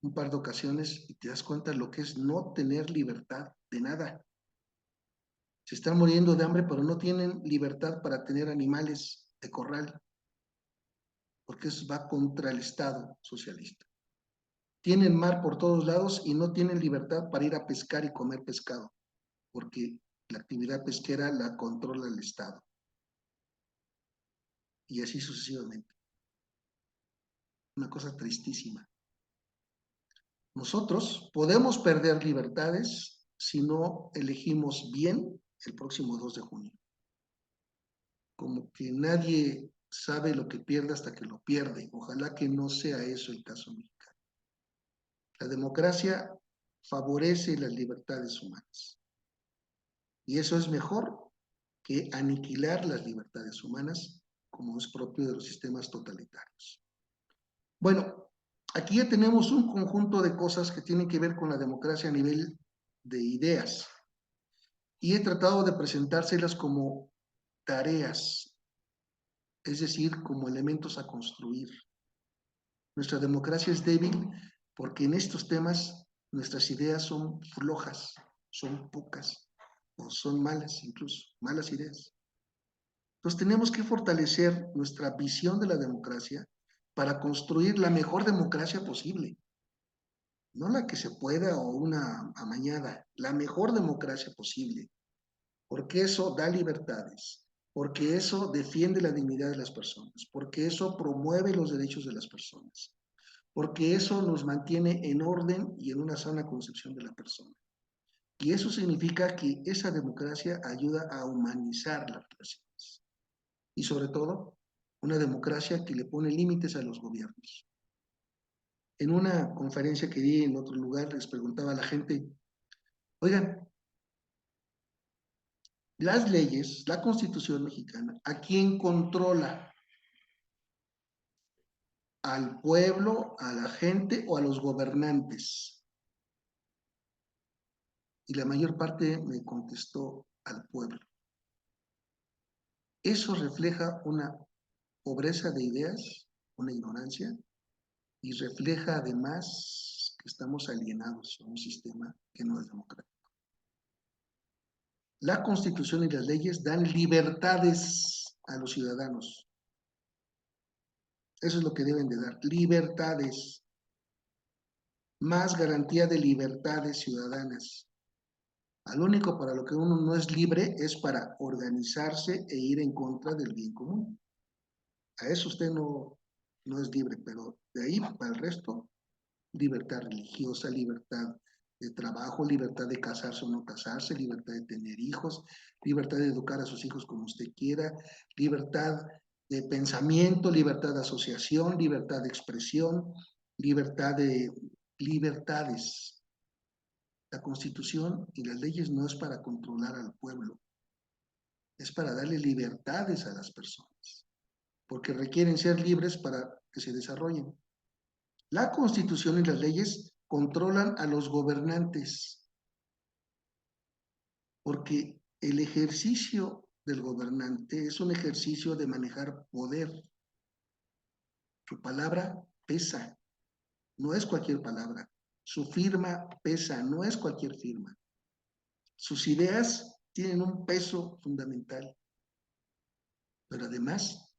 Speaker 4: un par de ocasiones y te das cuenta de lo que es no tener libertad de nada. Se están muriendo de hambre, pero no tienen libertad para tener animales de corral, porque eso va contra el Estado socialista. Tienen mar por todos lados y no tienen libertad para ir a pescar y comer pescado, porque la actividad pesquera la controla el Estado. Y así sucesivamente. Una cosa tristísima. Nosotros podemos perder libertades si no elegimos bien el próximo 2 de junio. Como que nadie sabe lo que pierde hasta que lo pierde. Ojalá que no sea eso el caso mexicano. La democracia favorece las libertades humanas. Y eso es mejor que aniquilar las libertades humanas, como es propio de los sistemas totalitarios. Bueno, aquí ya tenemos un conjunto de cosas que tienen que ver con la democracia a nivel de ideas. Y he tratado de presentárselas como tareas, es decir, como elementos a construir. Nuestra democracia es débil porque en estos temas nuestras ideas son flojas, son pocas, o son malas incluso, malas ideas. Entonces tenemos que fortalecer nuestra visión de la democracia para construir la mejor democracia posible. No la que se pueda o una amañada, la mejor democracia posible. Porque eso da libertades, porque eso defiende la dignidad de las personas, porque eso promueve los derechos de las personas, porque eso nos mantiene en orden y en una sana concepción de la persona. Y eso significa que esa democracia ayuda a humanizar las relaciones. Y sobre todo, una democracia que le pone límites a los gobiernos. En una conferencia que di en otro lugar, les preguntaba a la gente, oigan, las leyes, la Constitución mexicana, ¿a quién controla? ¿Al pueblo, a la gente o a los gobernantes? Y la mayor parte me contestó al pueblo. Eso refleja una pobreza de ideas, una ignorancia, y refleja además que estamos alienados a un sistema que no es democrático. La Constitución y las leyes dan libertades a los ciudadanos. Eso es lo que deben de dar, libertades. Más garantía de libertades ciudadanas. Al único para lo que uno no es libre es para organizarse e ir en contra del bien común. A eso usted no es libre, pero de ahí para el resto, libertad religiosa, libertad de trabajo, libertad de casarse o no casarse, libertad de tener hijos, libertad de educar a sus hijos como usted quiera, libertad de pensamiento, libertad de asociación, libertad de expresión, libertad de libertades. La Constitución y las leyes no es para controlar al pueblo, es para darle libertades a las personas, porque requieren ser libres para que se desarrollen. La Constitución y las leyes controlan a los gobernantes, porque el ejercicio del gobernante es un ejercicio de manejar poder. Su palabra pesa, no es cualquier palabra. Su firma pesa, no es cualquier firma. Sus ideas tienen un peso fundamental, pero además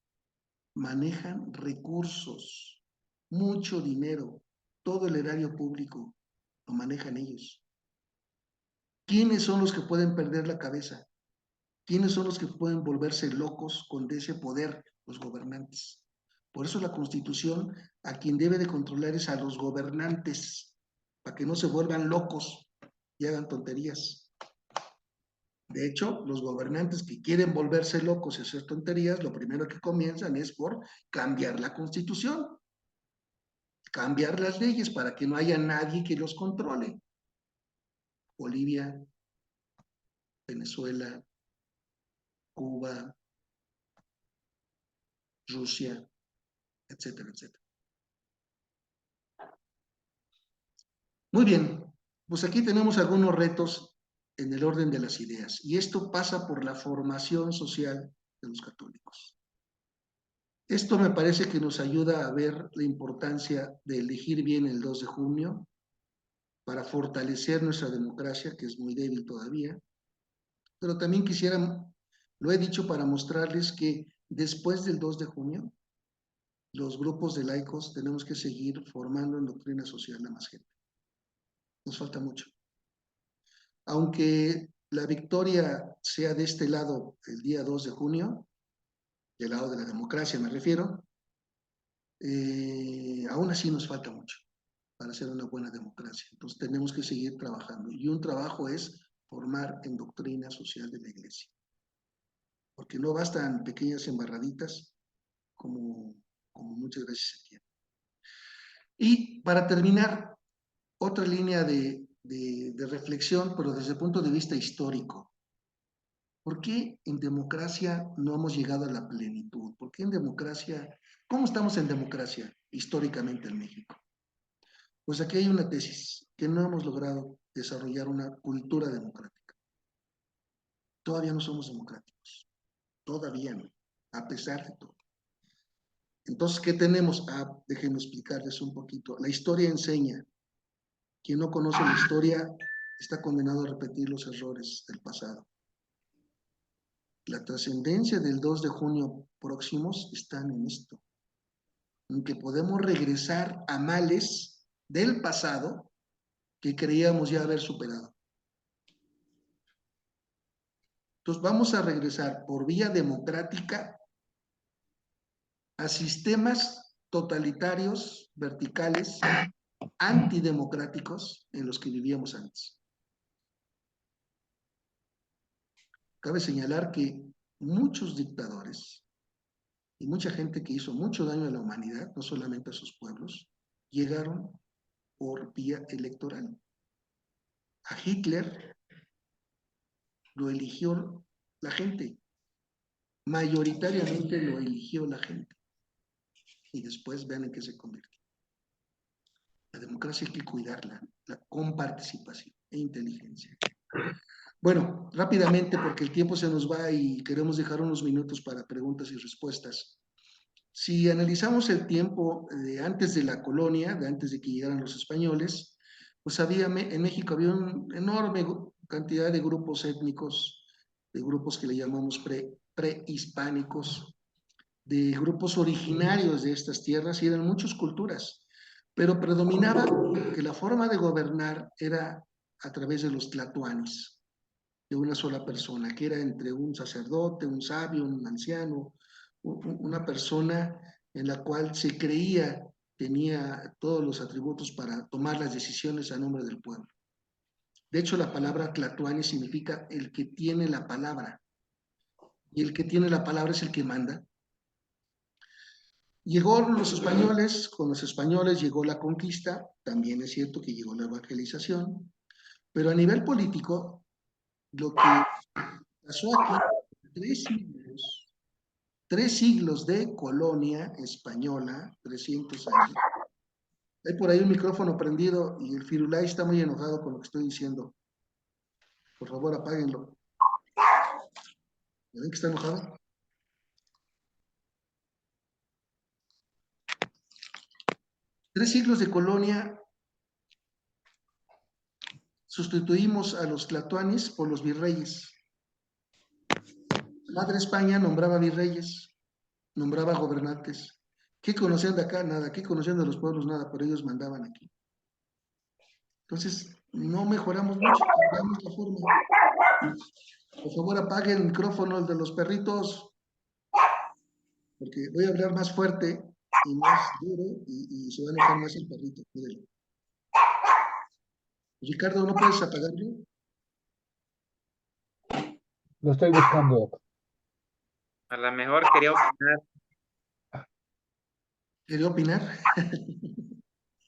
Speaker 4: manejan recursos, mucho dinero, todo el erario público lo manejan ellos. ¿Quiénes son los que pueden perder la cabeza? ¿Quiénes son los que pueden volverse locos con ese poder? Los gobernantes. Por eso la Constitución a quien debe de controlar es a los gobernantes, para que no se vuelvan locos y hagan tonterías. De hecho, los gobernantes que quieren volverse locos y hacer tonterías, lo primero que comienzan es por cambiar la Constitución, cambiar las leyes para que no haya nadie que los controle. Bolivia, Venezuela, Cuba, Rusia, etcétera, etcétera. Muy bien, pues aquí tenemos algunos retos en el orden de las ideas, y esto pasa por la formación social de los católicos. Esto me parece que nos ayuda a ver la importancia de elegir bien el 2 de junio para fortalecer nuestra democracia, que es muy débil todavía, pero también quisiera, lo he dicho para mostrarles que después del 2 de junio, los grupos de laicos tenemos que seguir formando en doctrina social a más gente. Nos falta mucho. Aunque la victoria sea de este lado el día 2 de junio, del lado de la democracia me refiero, aún así nos falta mucho para hacer una buena democracia. Entonces tenemos que seguir trabajando. Y un trabajo es formar en doctrina social de la Iglesia. Porque no bastan pequeñas embarraditas como muchas veces se quiere. Y para terminar, otra línea de reflexión, pero desde el punto de vista histórico. ¿Por qué en democracia no hemos llegado a la plenitud? ¿Por qué en democracia, cómo estamos en democracia históricamente en México? Pues aquí hay una tesis, que no hemos logrado desarrollar una cultura democrática. Todavía no somos democráticos, todavía no, a pesar de todo. Entonces, ¿qué tenemos? Déjenme explicarles un poquito. La historia enseña. Quien no conoce la historia está condenado a repetir los errores del pasado. La trascendencia del 2 de junio próximos están en esto, en que podemos regresar a males del pasado que creíamos ya haber superado. Entonces vamos a regresar por vía democrática a sistemas totalitarios, verticales, antidemocráticos en los que vivíamos antes. Cabe señalar que muchos dictadores y mucha gente que hizo mucho daño a la humanidad, no solamente a sus pueblos, llegaron por vía electoral. A Hitler lo eligió la gente, mayoritariamente lo eligió la gente, y después vean en qué se convirtió. La democracia hay que cuidarla, con participación e inteligencia. Bueno, rápidamente, porque el tiempo se nos va y queremos dejar unos minutos para preguntas y respuestas. Si analizamos el tiempo de antes de la colonia, de antes de que llegaran los españoles, pues en México había una enorme cantidad de grupos étnicos, de grupos que le llamamos prehispánicos, de grupos originarios de estas tierras, y eran muchas culturas, pero predominaba que la forma de gobernar era a través de los tlatoanis, de una sola persona, que era entre un sacerdote, un sabio, un anciano, una persona en la cual se creía tenía todos los atributos para tomar las decisiones a nombre del pueblo. De hecho, la palabra tlatoani significa el que tiene la palabra, y el que tiene la palabra es el que manda. Llegaron los españoles, con los españoles llegó la conquista, también es cierto que llegó la evangelización, pero a nivel político, lo que pasó aquí, 3 siglos de colonia española, 300 años. Hay por ahí un micrófono prendido y el Firulai está muy enojado con lo que estoy diciendo. Por favor, apáguenlo. ¿Ven que está enojado? Tres siglos de colonia, sustituimos a los tlatoanis por los virreyes. Madre España nombraba virreyes, nombraba gobernantes. ¿Qué conocían de acá? Nada. ¿Qué conocían de los pueblos? Nada, pero ellos mandaban aquí. Entonces, no mejoramos mucho, cambiamos la forma. Por favor, apague el micrófono, el de los perritos, porque voy a hablar más fuerte y más duro y se va a enojar más el perrito. Mírenlo. Ricardo, ¿no puedes apagarlo?
Speaker 3: Lo estoy buscando.
Speaker 5: A lo mejor quería opinar.
Speaker 4: ¿Quería opinar?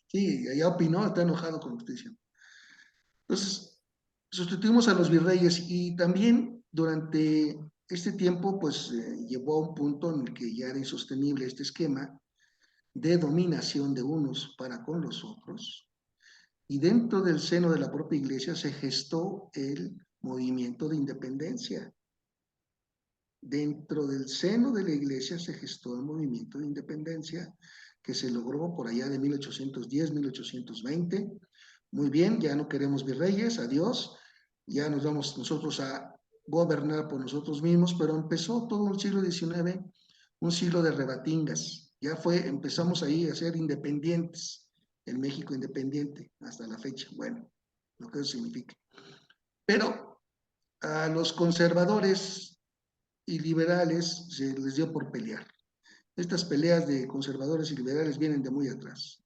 Speaker 4: Sí, ya opinó, está enojado con lo que estoy diciendo. Entonces, sustituimos a los virreyes, y también durante este tiempo pues llevó a un punto en el que ya era insostenible este esquema de dominación de unos para con los otros, y dentro del seno de la propia iglesia se gestó el movimiento de independencia. Dentro del seno de la iglesia se gestó el movimiento de independencia que se logró por allá de 1810, 1820. Muy bien, ya no queremos virreyes, adiós, ya nos vamos nosotros a gobernar por nosotros mismos, pero empezó todo el siglo XIX, un siglo de rebatingas. Ya empezamos ahí a ser independientes, el México independiente hasta la fecha. Bueno, lo que eso significa. Pero a los conservadores y liberales se les dio por pelear. Estas peleas de conservadores y liberales vienen de muy atrás.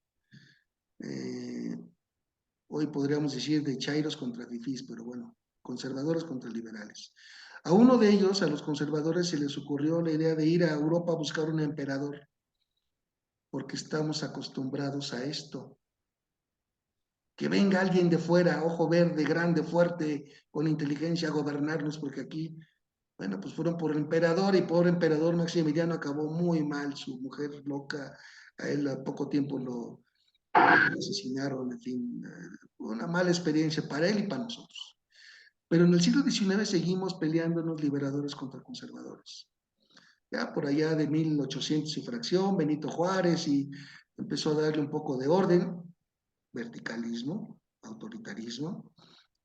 Speaker 4: Hoy podríamos decir de chairos contra fifís, pero bueno, conservadores contra liberales. A uno de ellos, a los conservadores, se les ocurrió la idea de ir a Europa a buscar un emperador, porque estamos acostumbrados a esto. Que venga alguien de fuera, ojo verde, grande, fuerte, con inteligencia a gobernarnos, porque aquí, bueno, pues fueron por el emperador, y pobre emperador Maximiliano acabó muy mal, su mujer loca, a él a poco tiempo lo asesinaron, en fin, una mala experiencia para él y para nosotros. Pero en el siglo XIX seguimos peleándonos liberadores contra conservadores. Ya por allá de 1800 y fracción, Benito Juárez, y empezó a darle un poco de orden, verticalismo, autoritarismo,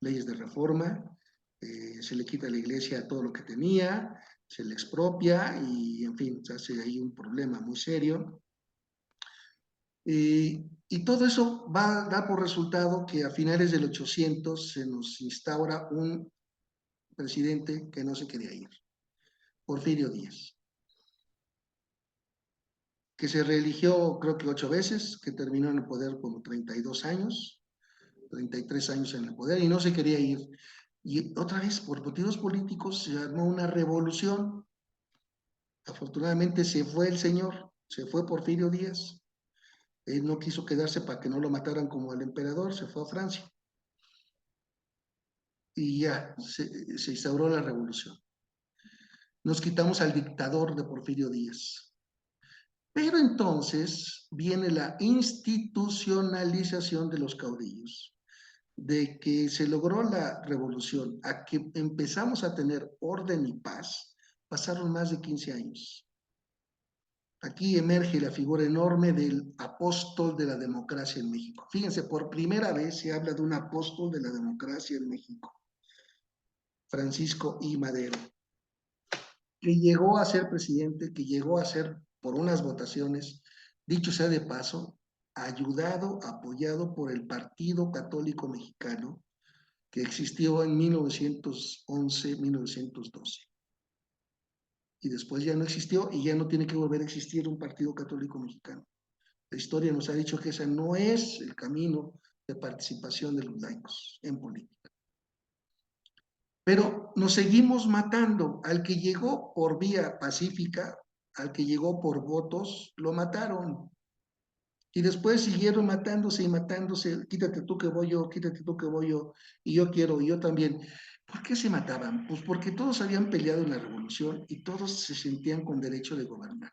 Speaker 4: leyes de reforma, se le quita a la iglesia todo lo que tenía, se le expropia y, en fin, se hace ahí un problema muy serio. Y todo eso va a dar por resultado que a finales del 800 se nos instaura un presidente que no se quería ir, Porfirio Díaz, que se reeligió creo que 8 veces, que terminó en el poder como 32 años, 33 años en el poder y no se quería ir. Y otra vez, por motivos políticos, se armó una revolución. Afortunadamente se fue el señor, se fue Porfirio Díaz. Él no quiso quedarse para que no lo mataran como al emperador, se fue a Francia. Y ya, se instauró la revolución. Nos quitamos al dictador de Porfirio Díaz. Pero entonces viene la institucionalización de los caudillos. De que se logró la revolución a que empezamos a tener orden y paz, pasaron más de 15 años. Aquí emerge la figura enorme del apóstol de la democracia en México. Fíjense, por primera vez se habla de un apóstol de la democracia en México, Francisco I. Madero, que llegó a ser presidente, que llegó a ser por unas votaciones, dicho sea de paso, ayudado, apoyado por el Partido Católico Mexicano, que existió en 1911-1912. Y después ya no existió y ya no tiene que volver a existir un partido católico mexicano. La historia nos ha dicho que ese no es el camino de participación de los laicos en política. Pero nos seguimos matando. Al que llegó por vía pacífica, al que llegó por votos, lo mataron. Y después siguieron matándose y matándose, quítate tú que voy yo, quítate tú que voy yo, y yo quiero, y yo también. ¿Por qué se mataban? Pues porque todos habían peleado en la revolución y todos se sentían con derecho de gobernar.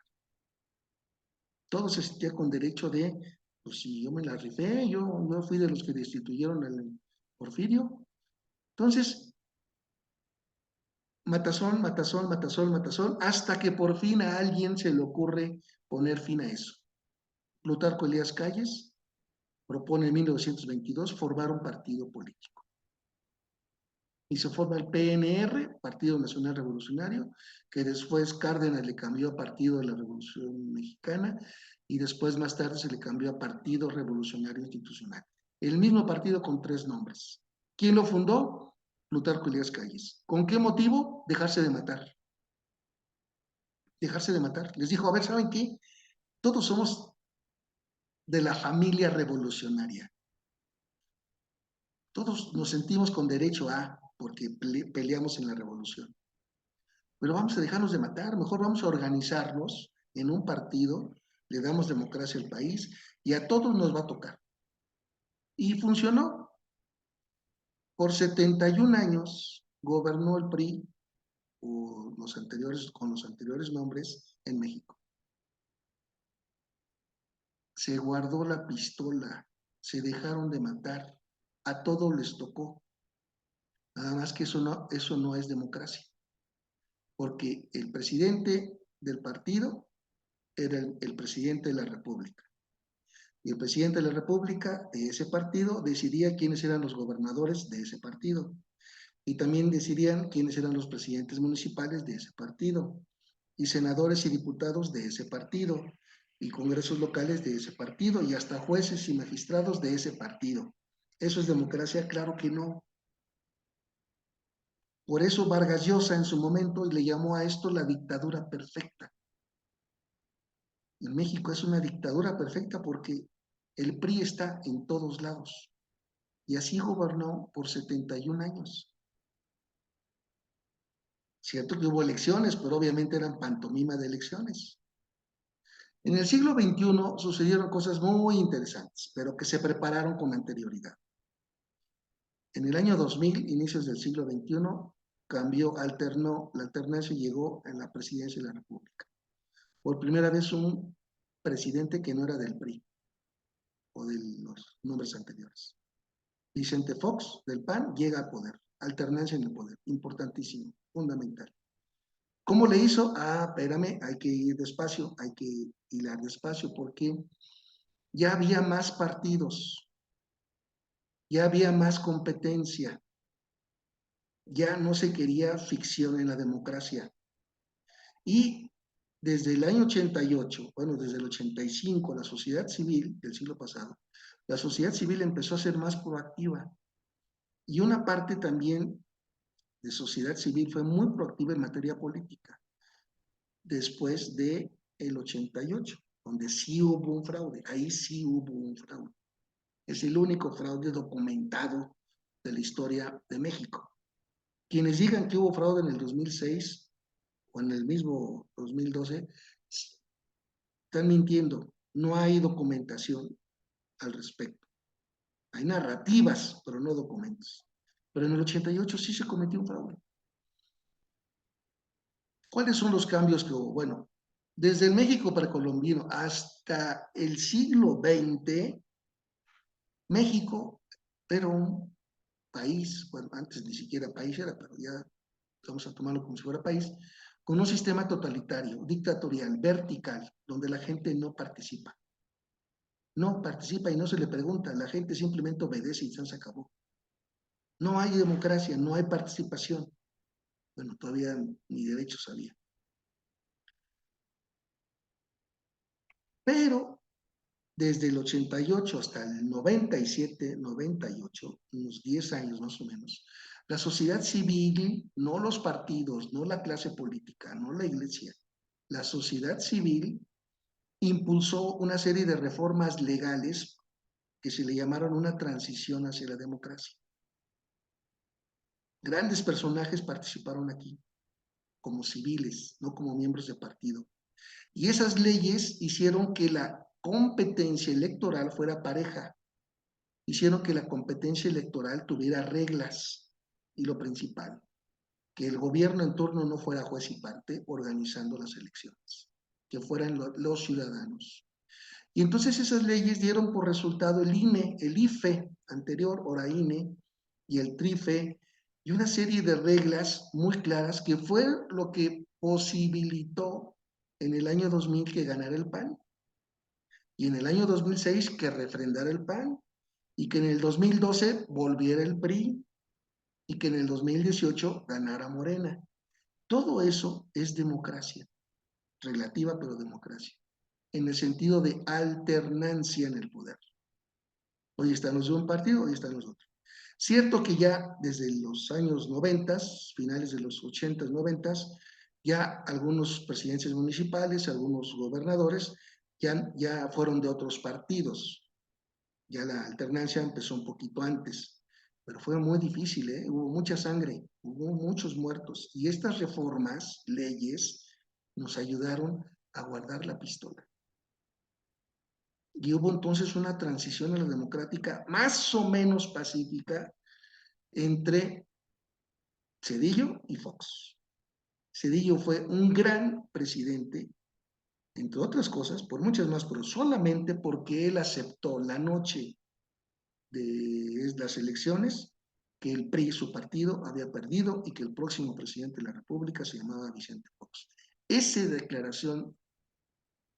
Speaker 4: Todos se sentían con derecho de, pues si yo me la rifé, yo fui de los que destituyeron al Porfirio. Entonces, matazón, matazón, matazón, matazón, hasta que por fin a alguien se le ocurre poner fin a eso. Plutarco Elías Calles propone en 1922 formar un partido político. Y se forma el PNR, Partido Nacional Revolucionario, que después Cárdenas le cambió a Partido de la Revolución Mexicana y después más tarde se le cambió a Partido Revolucionario Institucional. El mismo partido con 3 nombres. ¿Quién lo fundó? Plutarco Elías Calles. ¿Con qué motivo? Dejarse de matar. Dejarse de matar. Les dijo, a ver, ¿saben qué? Todos somos de la familia revolucionaria. Todos nos sentimos con derecho a, porque peleamos en la revolución. Pero vamos a dejarnos de matar, mejor vamos a organizarnos en un partido, le damos democracia al país y a todos nos va a tocar. Y funcionó. Por 71 años gobernó el PRI, o los anteriores, con los anteriores nombres en México. Se guardó la pistola, se dejaron de matar, a todos les tocó. Nada más que eso no es democracia, porque el presidente del partido era el presidente de la República. Y el presidente de la República de ese partido decidía quiénes eran los gobernadores de ese partido. Y también decidían quiénes eran los presidentes municipales de ese partido. Y senadores y diputados de ese partido. Y congresos locales de ese partido. Y hasta jueces y magistrados de ese partido. ¿Eso es democracia? Claro que no. Por eso Vargas Llosa en su momento le llamó a esto la dictadura perfecta. En México es una dictadura perfecta porque el PRI está en todos lados. Y así gobernó por 71 años. Cierto que hubo elecciones, pero obviamente eran pantomima de elecciones. En el siglo XXI sucedieron cosas muy interesantes, pero que se prepararon con anterioridad. En el año 2000, inicios del siglo XXI, la alternancia llegó en la presidencia de la República. Por primera vez un presidente que no era del PRI o de los nombres anteriores. Vicente Fox, del PAN, llega al poder. Alternancia en el poder, importantísimo, fundamental. ¿Cómo le hizo? Espérame, hay que ir despacio, hay que hilar despacio, porque ya había más partidos, ya había más competencia, ya no se quería ficción en la democracia. Y desde el año 88, bueno, desde el 85, la sociedad civil del siglo pasado, la sociedad civil empezó a ser más proactiva. Y una parte también de sociedad civil fue muy proactiva en materia política, después del 88, donde sí hubo un fraude, ahí sí hubo un fraude. Es el único fraude documentado de la historia de México. Quienes digan que hubo fraude en el 2006 o en el mismo 2012, están mintiendo. No hay documentación al respecto. Hay narrativas, pero no documentos. Pero en el 88 sí se cometió un fraude. ¿Cuáles son los cambios que hubo? Bueno, desde el México precolombino hasta el siglo XX, México era un país, bueno, antes ni siquiera país era, pero ya vamos a tomarlo como si fuera país, con un sistema totalitario, dictatorial, vertical, donde la gente no participa. No participa y no se le pregunta, la gente simplemente obedece y se acabó. No hay democracia, no hay participación. Bueno, todavía ni derechos había. Pero desde el 88 hasta el 97, 98, unos 10 años más o menos, la sociedad civil, no los partidos, no la clase política, no la iglesia, la sociedad civil impulsó una serie de reformas legales que se le llamaron una transición hacia la democracia. Grandes personajes participaron aquí, como civiles, no como miembros de partido. Y esas leyes hicieron que la competencia electoral fuera pareja, hicieron que la competencia electoral tuviera reglas, y lo principal, que el gobierno en turno no fuera juez y parte organizando las elecciones, que fueran los ciudadanos. Y entonces esas leyes dieron por resultado el INE, el IFE anterior, ahora INE, y el TRIFE, y una serie de reglas muy claras que fue lo que posibilitó en el año 2000 que ganara el PAN, y en el año 2006 que refrendara el PAN, y que en el 2012 volviera el PRI, y que en el 2018 ganara Morena. Todo eso es democracia, relativa pero democracia, en el sentido de alternancia en el poder. Hoy están los de un partido, hoy están los otros. Cierto que ya desde los años 90, finales de los 80, 90, ya algunos presidentes municipales, algunos gobernadores, ya fueron de otros partidos. Ya la alternancia empezó un poquito antes, pero fue muy difícil, ¿eh? Hubo mucha sangre, hubo muchos muertos, y estas reformas, leyes, nos ayudaron a guardar la pistola. Y hubo entonces una transición a la democrática más o menos pacífica entre Zedillo y Fox. Cedillo fue un gran presidente, entre otras cosas, por muchas más, pero solamente porque él aceptó la noche de las elecciones que el PRI, su partido, había perdido y que el próximo presidente de la República se llamaba Vicente Fox. Esa declaración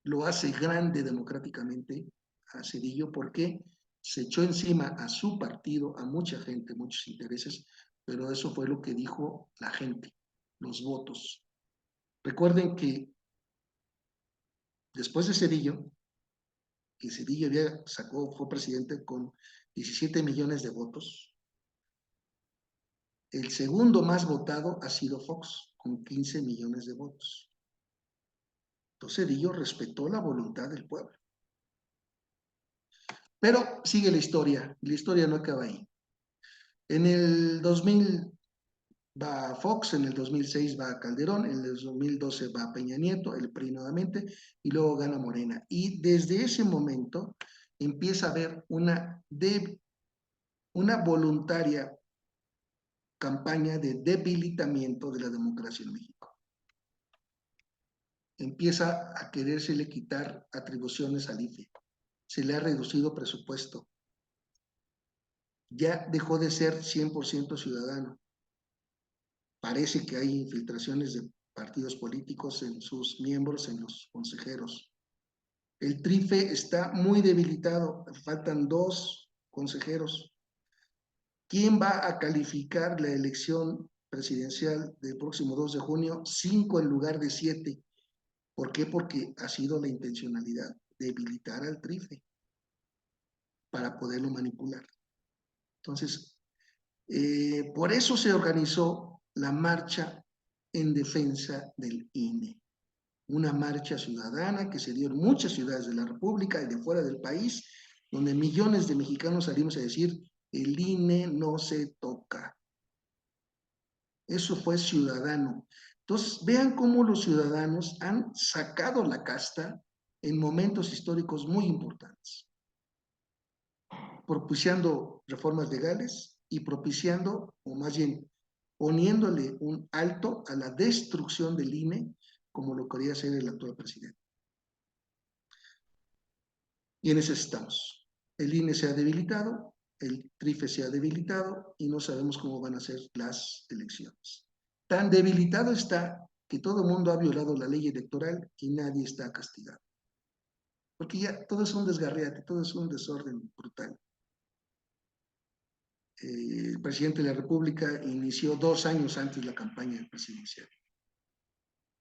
Speaker 4: lo hace grande democráticamente a Cedillo porque se echó encima a su partido, a mucha gente, muchos intereses, pero eso fue lo que dijo la gente, los votos. Recuerden que después de Cedillo, que Cedillo fue presidente con 17 millones de votos, el segundo más votado ha sido Fox, con 15 millones de votos. Entonces Cedillo respetó la voluntad del pueblo. Pero sigue la historia no acaba ahí. En el 2000 va Fox, en el 2006 va Calderón, en el 2012 va Peña Nieto, el PRI nuevamente, y luego gana Morena. Y desde ese momento empieza a haber una voluntaria campaña de debilitamiento de la democracia en México. Empieza a querérsele quitar atribuciones al IFE. Se le ha reducido presupuesto. Ya dejó de ser 100% ciudadano. Parece que hay infiltraciones de partidos políticos en sus miembros, en los consejeros. El TRIFE está muy debilitado, faltan 2 consejeros. ¿Quién va a calificar la elección presidencial del próximo 2 de junio? 5 en lugar de 7. ¿Por qué? Porque ha sido la intencionalidad, debilitar al TRIFE para poderlo manipular. Entonces, por eso se organizó la marcha en defensa del INE. Una marcha ciudadana que se dio en muchas ciudades de la República y de fuera del país, donde millones de mexicanos salimos a decir, el INE no se toca. Eso fue ciudadano. Entonces, vean cómo los ciudadanos han sacado la casta en momentos históricos muy importantes, propiciando reformas legales y propiciando, o más bien, poniéndole un alto a la destrucción del INE, como lo quería hacer el actual presidente. Y en eso estamos. El INE se ha debilitado, el TRIFE se ha debilitado y no sabemos cómo van a ser las elecciones. Tan debilitado está que todo el mundo ha violado la ley electoral y nadie está castigado. Porque ya todo es un desgarriate, todo es un desorden brutal. El presidente de la República inició 2 años antes la campaña presidencial,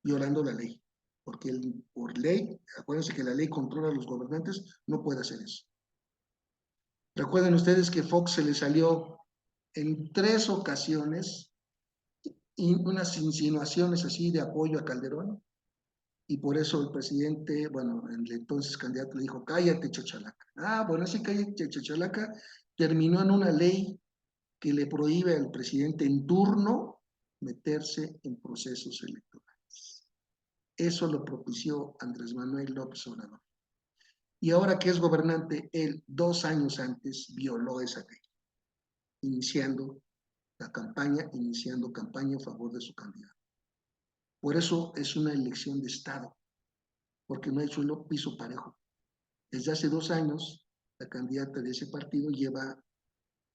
Speaker 4: violando la ley. Porque por ley, acuérdense que la ley controla a los gobernantes, no puede hacer eso. Recuerden ustedes que Fox se le salió en 3 ocasiones unas insinuaciones así de apoyo a Calderón, y por eso el presidente, bueno, el entonces candidato le dijo, cállate, chachalaca. Bueno, ese cállate, chachalaca terminó en una ley que le prohíbe al presidente en turno meterse en procesos electorales. Eso lo propició Andrés Manuel López Obrador. Y ahora que es gobernante, él 2 años antes violó esa ley, iniciando campaña a favor de su candidato. Por eso es una elección de Estado, porque no hay suelo piso parejo. Desde hace 2 años, la candidata de ese partido lleva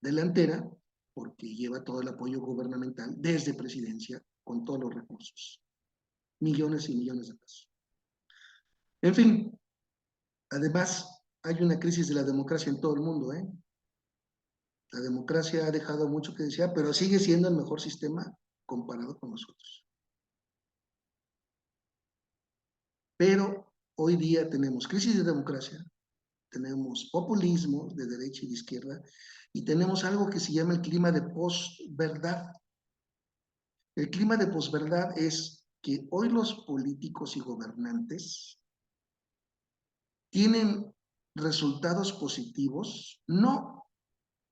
Speaker 4: delantera porque lleva todo el apoyo gubernamental desde presidencia con todos los recursos. Millones y millones de pesos. En fin, además hay una crisis de la democracia en todo el mundo, ¿eh? La democracia ha dejado mucho que desear, pero sigue siendo el mejor sistema comparado con nosotros. Pero hoy día tenemos crisis de democracia, tenemos populismo de derecha y de izquierda, y tenemos algo que se llama el clima de posverdad. El clima de posverdad es que hoy los políticos y gobernantes tienen resultados positivos, no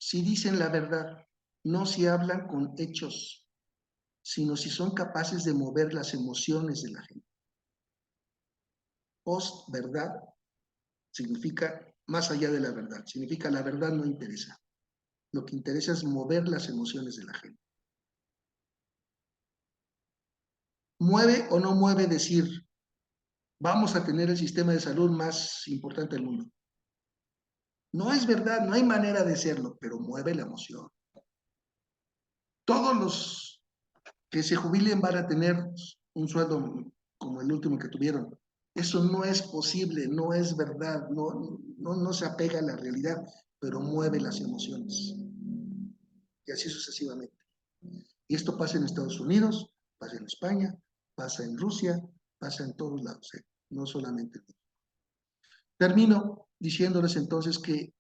Speaker 4: si dicen la verdad, no si hablan con hechos, sino si son capaces de mover las emociones de la gente. Posverdad significa más allá de la verdad, significa la verdad no interesa. Lo que interesa es mover las emociones de la gente. ¿Mueve o no mueve decir, vamos a tener el sistema de salud más importante del mundo? No es verdad, no hay manera de serlo, pero mueve la emoción. Todos los que se jubilen van a tener un sueldo como el último que tuvieron. Eso no es posible, no es verdad, no se apega a la realidad, pero mueve las emociones. Y así sucesivamente. Y esto pasa en Estados Unidos, pasa en España, pasa en Rusia, pasa en todos lados, no solamente en México. Termino diciéndoles entonces que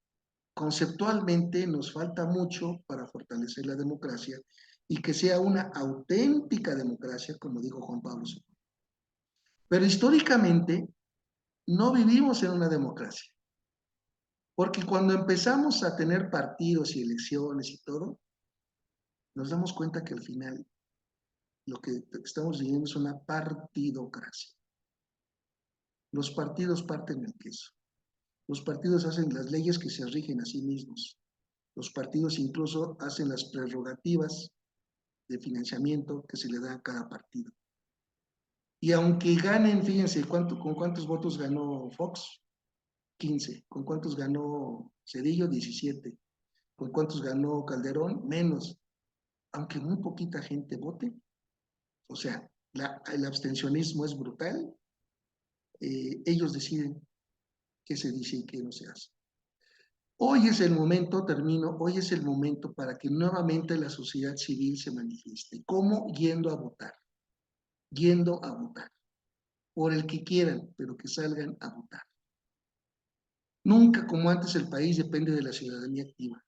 Speaker 4: conceptualmente nos falta mucho para fortalecer la democracia y que sea una auténtica democracia, como dijo Juan Pablo II. Pero históricamente no vivimos en una democracia, porque cuando empezamos a tener partidos y elecciones y todo, nos damos cuenta que al final lo que estamos viviendo es una partidocracia. Los partidos parten el queso. Los partidos hacen las leyes que se rigen a sí mismos. Los partidos incluso hacen las prerrogativas de financiamiento que se le da a cada partido. Y aunque ganen, fíjense, ¿con cuántos votos ganó Fox? 15. ¿Con cuántos ganó Cedillo? 17. ¿Con cuántos ganó Calderón? Menos. Aunque muy poquita gente vote, o sea, el abstencionismo es brutal, ellos deciden qué se dice y qué no se hace. Hoy es el momento, termino, hoy es el momento para que nuevamente la sociedad civil se manifieste. ¿Cómo? Yendo a votar. Yendo a votar. Por el que quieran, pero que salgan a votar. Nunca como antes el país depende de la ciudadanía activa.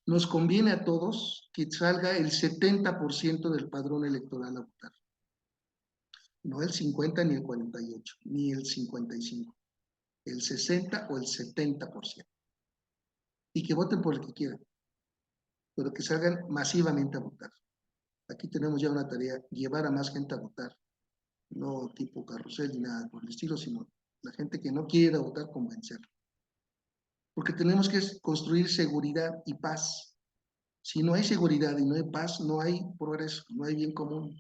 Speaker 4: Nos conviene a todos que salga el 70% del padrón electoral a votar. No el 50 ni el 48, ni el 55. El 60 o el 70%. Y que voten por el que quieran, pero que salgan masivamente a votar. Aquí tenemos ya una tarea, llevar a más gente a votar. No tipo carrusel ni nada por el estilo, sino la gente que no quiere votar, convencerla. Porque tenemos que construir seguridad y paz. Si no hay seguridad y no hay paz, no hay progreso, no hay bien común.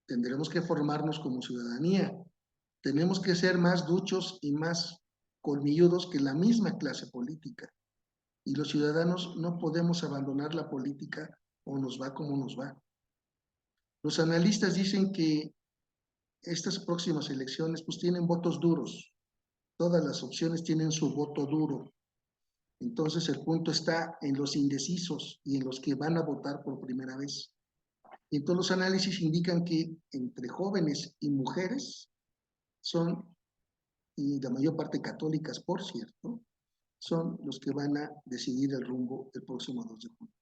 Speaker 4: Tendremos que formarnos como ciudadanía. Tenemos que ser más duchos y más colmilludos que la misma clase política. Y los ciudadanos no podemos abandonar la política o nos va como nos va. Los analistas dicen que estas próximas elecciones pues tienen votos duros. Todas las opciones tienen su voto duro. Entonces el punto está en los indecisos y en los que van a votar por primera vez. Y entonces los análisis indican que entre jóvenes y mujeres son, y la mayor parte católicas, por cierto, son los que van a decidir el rumbo el próximo 2 de junio.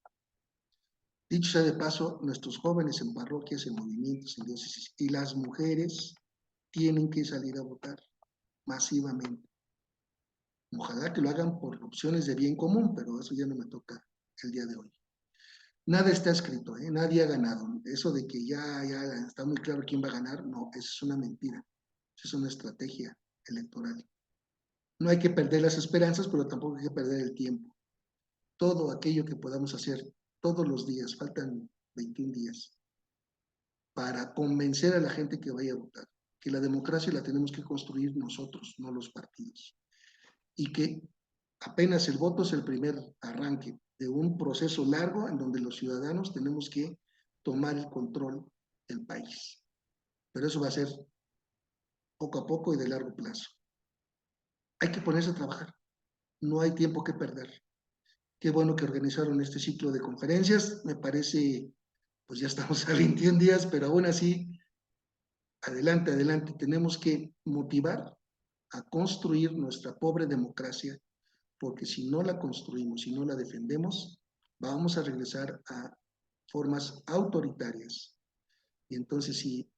Speaker 4: Dicho sea de paso, nuestros jóvenes en parroquias, en movimientos, en diócesis y las mujeres tienen que salir a votar masivamente. Ojalá que lo hagan por opciones de bien común, pero eso ya no me toca el día de hoy. Nada está escrito, nadie ha ganado. Eso de que ya está muy claro quién va a ganar, no, eso es una mentira. Eso es una estrategia electoral. No hay que perder las esperanzas, pero tampoco hay que perder el tiempo. Todo aquello que podamos hacer todos los días, faltan 21 días, para convencer a la gente que vaya a votar, que la democracia la tenemos que construir nosotros, no los partidos. Y que apenas el voto es el primer arranque de un proceso largo en donde los ciudadanos tenemos que tomar el control del país. Pero eso va a ser poco a poco y de largo plazo. Hay que ponerse a trabajar. No hay tiempo que perder. Qué bueno que organizaron este ciclo de conferencias. Me parece, pues ya estamos a 21 días, pero aún así, adelante, adelante. Tenemos que motivar a construir nuestra pobre democracia, porque si no la construimos, si no la defendemos, vamos a regresar a formas autoritarias. Y entonces sí,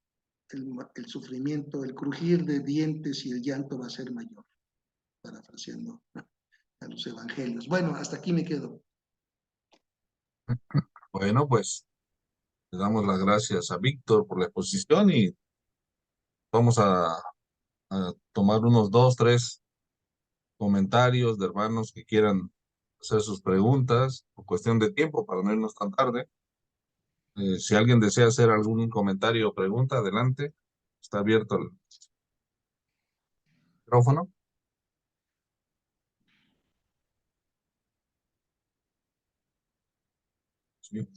Speaker 4: el sufrimiento, el crujir de dientes y el llanto va a ser mayor, parafraseando a los evangelios. Bueno, hasta aquí me quedo.
Speaker 1: Bueno, pues le damos las gracias a Víctor por la exposición y vamos a tomar unos 2, 3 comentarios de hermanos que quieran hacer sus preguntas por cuestión de tiempo para no irnos tan tarde. Si alguien desea hacer algún comentario o pregunta, adelante. Está abierto el micrófono. Sí.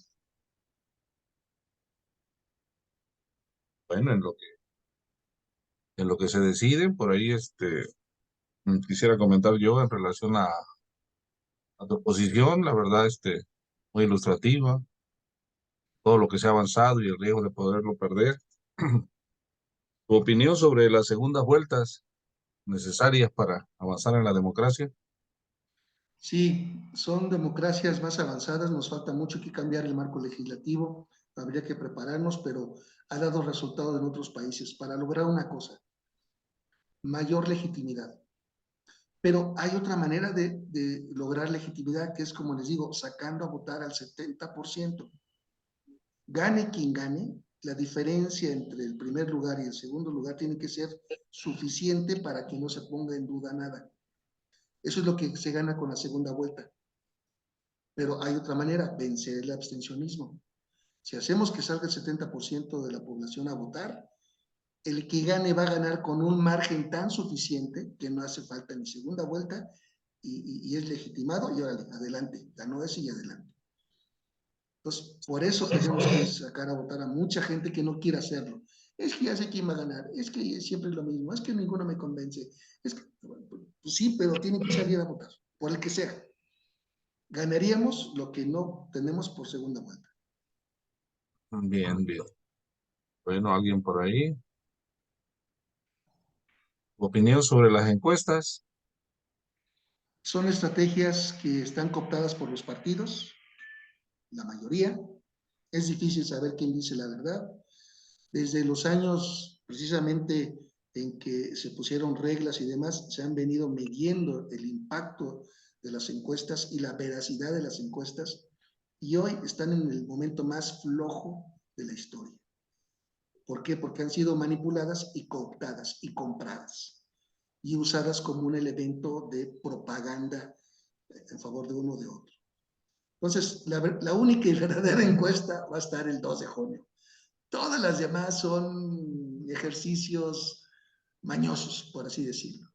Speaker 1: Bueno, en lo que se decide, por ahí quisiera comentar yo en relación a tu posición, la verdad, muy ilustrativa, todo lo que se ha avanzado y el riesgo de poderlo perder. Tu opinión sobre las segundas vueltas necesarias para avanzar en la democracia.
Speaker 4: Sí, son democracias más avanzadas, nos falta mucho que cambiar el marco legislativo, habría que prepararnos, pero ha dado resultado en otros países para lograr una cosa, mayor legitimidad. Pero hay otra manera de lograr legitimidad, que es, como les digo, sacando a votar al 70%. Gane quien gane, la diferencia entre el primer lugar y el segundo lugar tiene que ser suficiente para que no se ponga en duda nada. Eso es lo que se gana con la segunda vuelta. Pero hay otra manera, vencer el abstencionismo. Si hacemos que salga el 70% de la población a votar, el que gane va a ganar con un margen tan suficiente que no hace falta ni segunda vuelta y es legitimado y ahora adelante, ganó ese y adelante. Entonces, por eso tenemos que sacar a votar a mucha gente que no quiere hacerlo. Es que ya sé quién va a ganar, es que siempre es lo mismo, es que ninguno me convence. Es que, bueno, pues sí, pero tienen que salir a votar, por el que sea. Ganaríamos lo que no tenemos por segunda vuelta.
Speaker 1: Bien, bien. Bueno, alguien por ahí. Opinión sobre las encuestas.
Speaker 4: Son estrategias que están cooptadas por los partidos, la mayoría. Es difícil saber quién dice la verdad. Desde los años precisamente en que se pusieron reglas y demás, se han venido midiendo el impacto de las encuestas y la veracidad de las encuestas, y hoy están en el momento más flojo de la historia. ¿Por qué? Porque han sido manipuladas y cooptadas y compradas y usadas como un elemento de propaganda en favor de uno o de otro. Entonces, la única y verdadera encuesta va a estar el 2 de junio. Todas las demás son ejercicios mañosos, por así decirlo.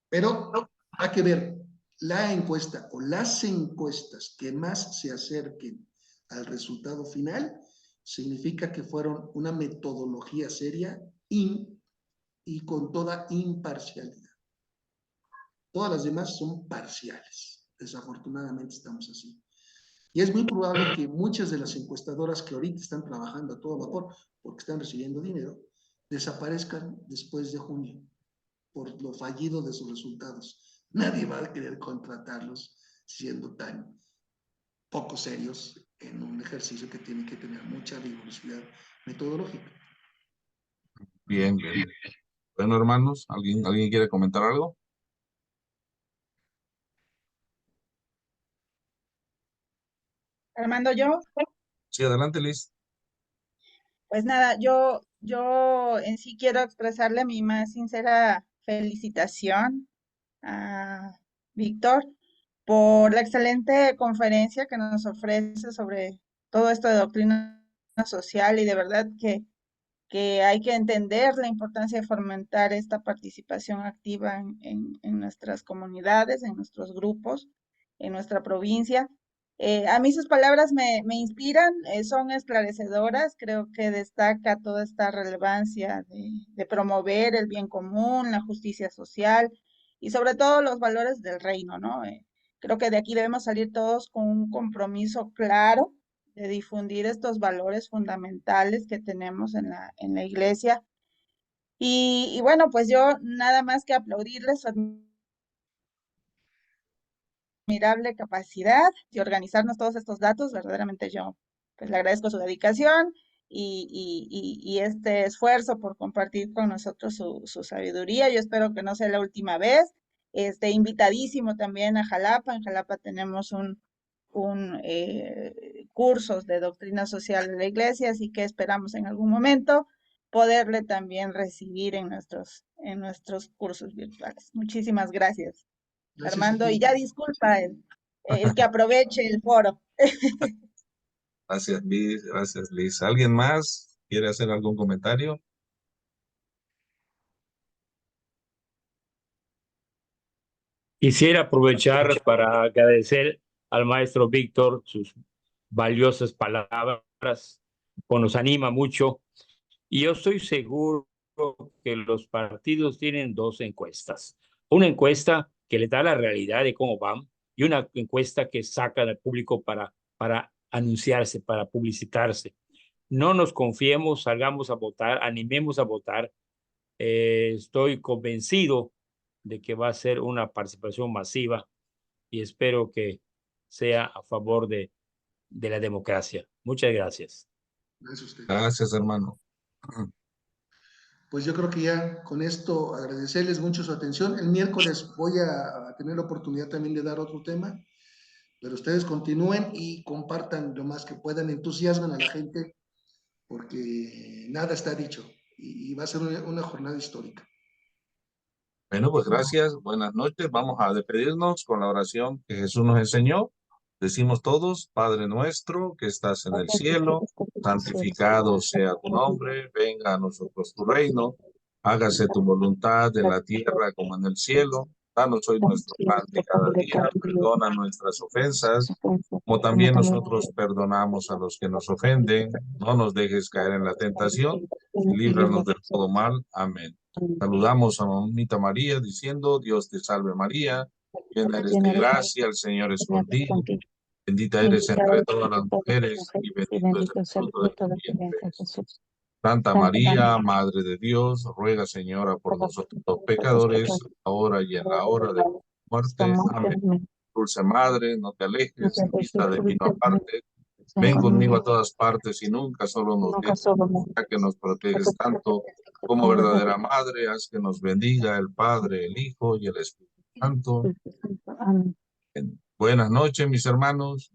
Speaker 4: Pero hay que ver la encuesta o las encuestas que más se acerquen al resultado final, significa que fueron una metodología seria y con toda imparcialidad. Todas las demás son parciales. Desafortunadamente estamos así. Y es muy probable que muchas de las encuestadoras que ahorita están trabajando a todo vapor porque están recibiendo dinero, desaparezcan después de junio por lo fallido de sus resultados. Nadie va a querer contratarlos siendo tan poco serios en un ejercicio que tiene que tener mucha rigurosidad metodológica.
Speaker 1: Bien, bien. Bueno, hermanos, ¿alguien quiere comentar algo?
Speaker 6: Armando, yo,
Speaker 1: Sí, adelante, Liz.
Speaker 6: pues nada, yo en sí quiero expresarle mi más sincera felicitación a Víctor por la excelente conferencia que nos ofrece sobre todo esto de doctrina social y de verdad que hay que entender la importancia de fomentar esta participación activa en nuestras comunidades, en nuestros grupos, en nuestra provincia. A mí sus palabras me inspiran, son esclarecedoras, creo que destaca toda esta relevancia de promover el bien común, la justicia social y sobre todo los valores del reino, ¿no? Creo que de aquí debemos salir todos con un compromiso claro de difundir estos valores fundamentales que tenemos en la iglesia. Y bueno, pues yo nada más que aplaudirles su admirable capacidad de organizarnos todos estos datos. Verdaderamente yo pues le agradezco su dedicación y este esfuerzo por compartir con nosotros su sabiduría. Yo espero que no sea la última vez. Invitadísimo también a Jalapa. En Jalapa tenemos un cursos de doctrina social de la iglesia, así que esperamos en algún momento poderle también recibir en nuestros cursos virtuales. Muchísimas gracias,
Speaker 4: Gracias a
Speaker 6: Armando, y
Speaker 4: ti.
Speaker 6: ya disculpa el que aproveche el foro.
Speaker 1: Gracias, Liz. Gracias, Liz. ¿Alguien más quiere hacer algún comentario?
Speaker 7: Quisiera aprovechar para agradecer al maestro Víctor sus valiosas palabras, pues nos anima mucho. Y yo estoy seguro que los partidos tienen dos encuestas. Una encuesta que le da la realidad de cómo van y una encuesta que saca al público para anunciarse, para publicitarse. No nos confiemos, salgamos a votar, animemos a votar. Estoy convencido de que va a ser una participación masiva y espero que sea a favor de la democracia. Muchas gracias.
Speaker 4: Gracias a usted.
Speaker 1: Gracias, hermano.
Speaker 4: Pues yo creo que ya con esto agradecerles mucho su atención. El miércoles voy a tener la oportunidad también de dar otro tema, pero ustedes continúen y compartan lo más que puedan, entusiasmen a la gente, porque nada está dicho y va a ser una jornada histórica.
Speaker 1: Bueno, pues gracias. Buenas noches. Vamos a despedirnos con la oración que Jesús nos enseñó. Decimos todos, Padre nuestro que estás en el cielo, santificado sea tu nombre, venga a nosotros tu reino, hágase tu voluntad en la tierra como en el cielo. Danos hoy nuestro pan de cada día, perdona nuestras ofensas, como también nosotros perdonamos a los que nos ofenden. No nos dejes caer en la tentación y líbranos de todo mal. Amén. Saludamos a mamita María diciendo, Dios te salve María, llena eres de gracia, el Señor es contigo. Bendita eres entre todas las mujeres y bendito es el fruto de tu vientre, Jesús. Santa María, Madre de Dios, ruega, Señora, por nosotros los pecadores, ahora y en la hora de nuestra muerte. Amén. Dulce Madre, no te alejes, vista de mí no apartes. Ven conmigo a todas partes y nunca solo nos dejes, ya que nos proteges tanto como verdadera Madre. Haz que nos bendiga el Padre, el Hijo y el Espíritu Santo. Buenas noches, mis hermanos.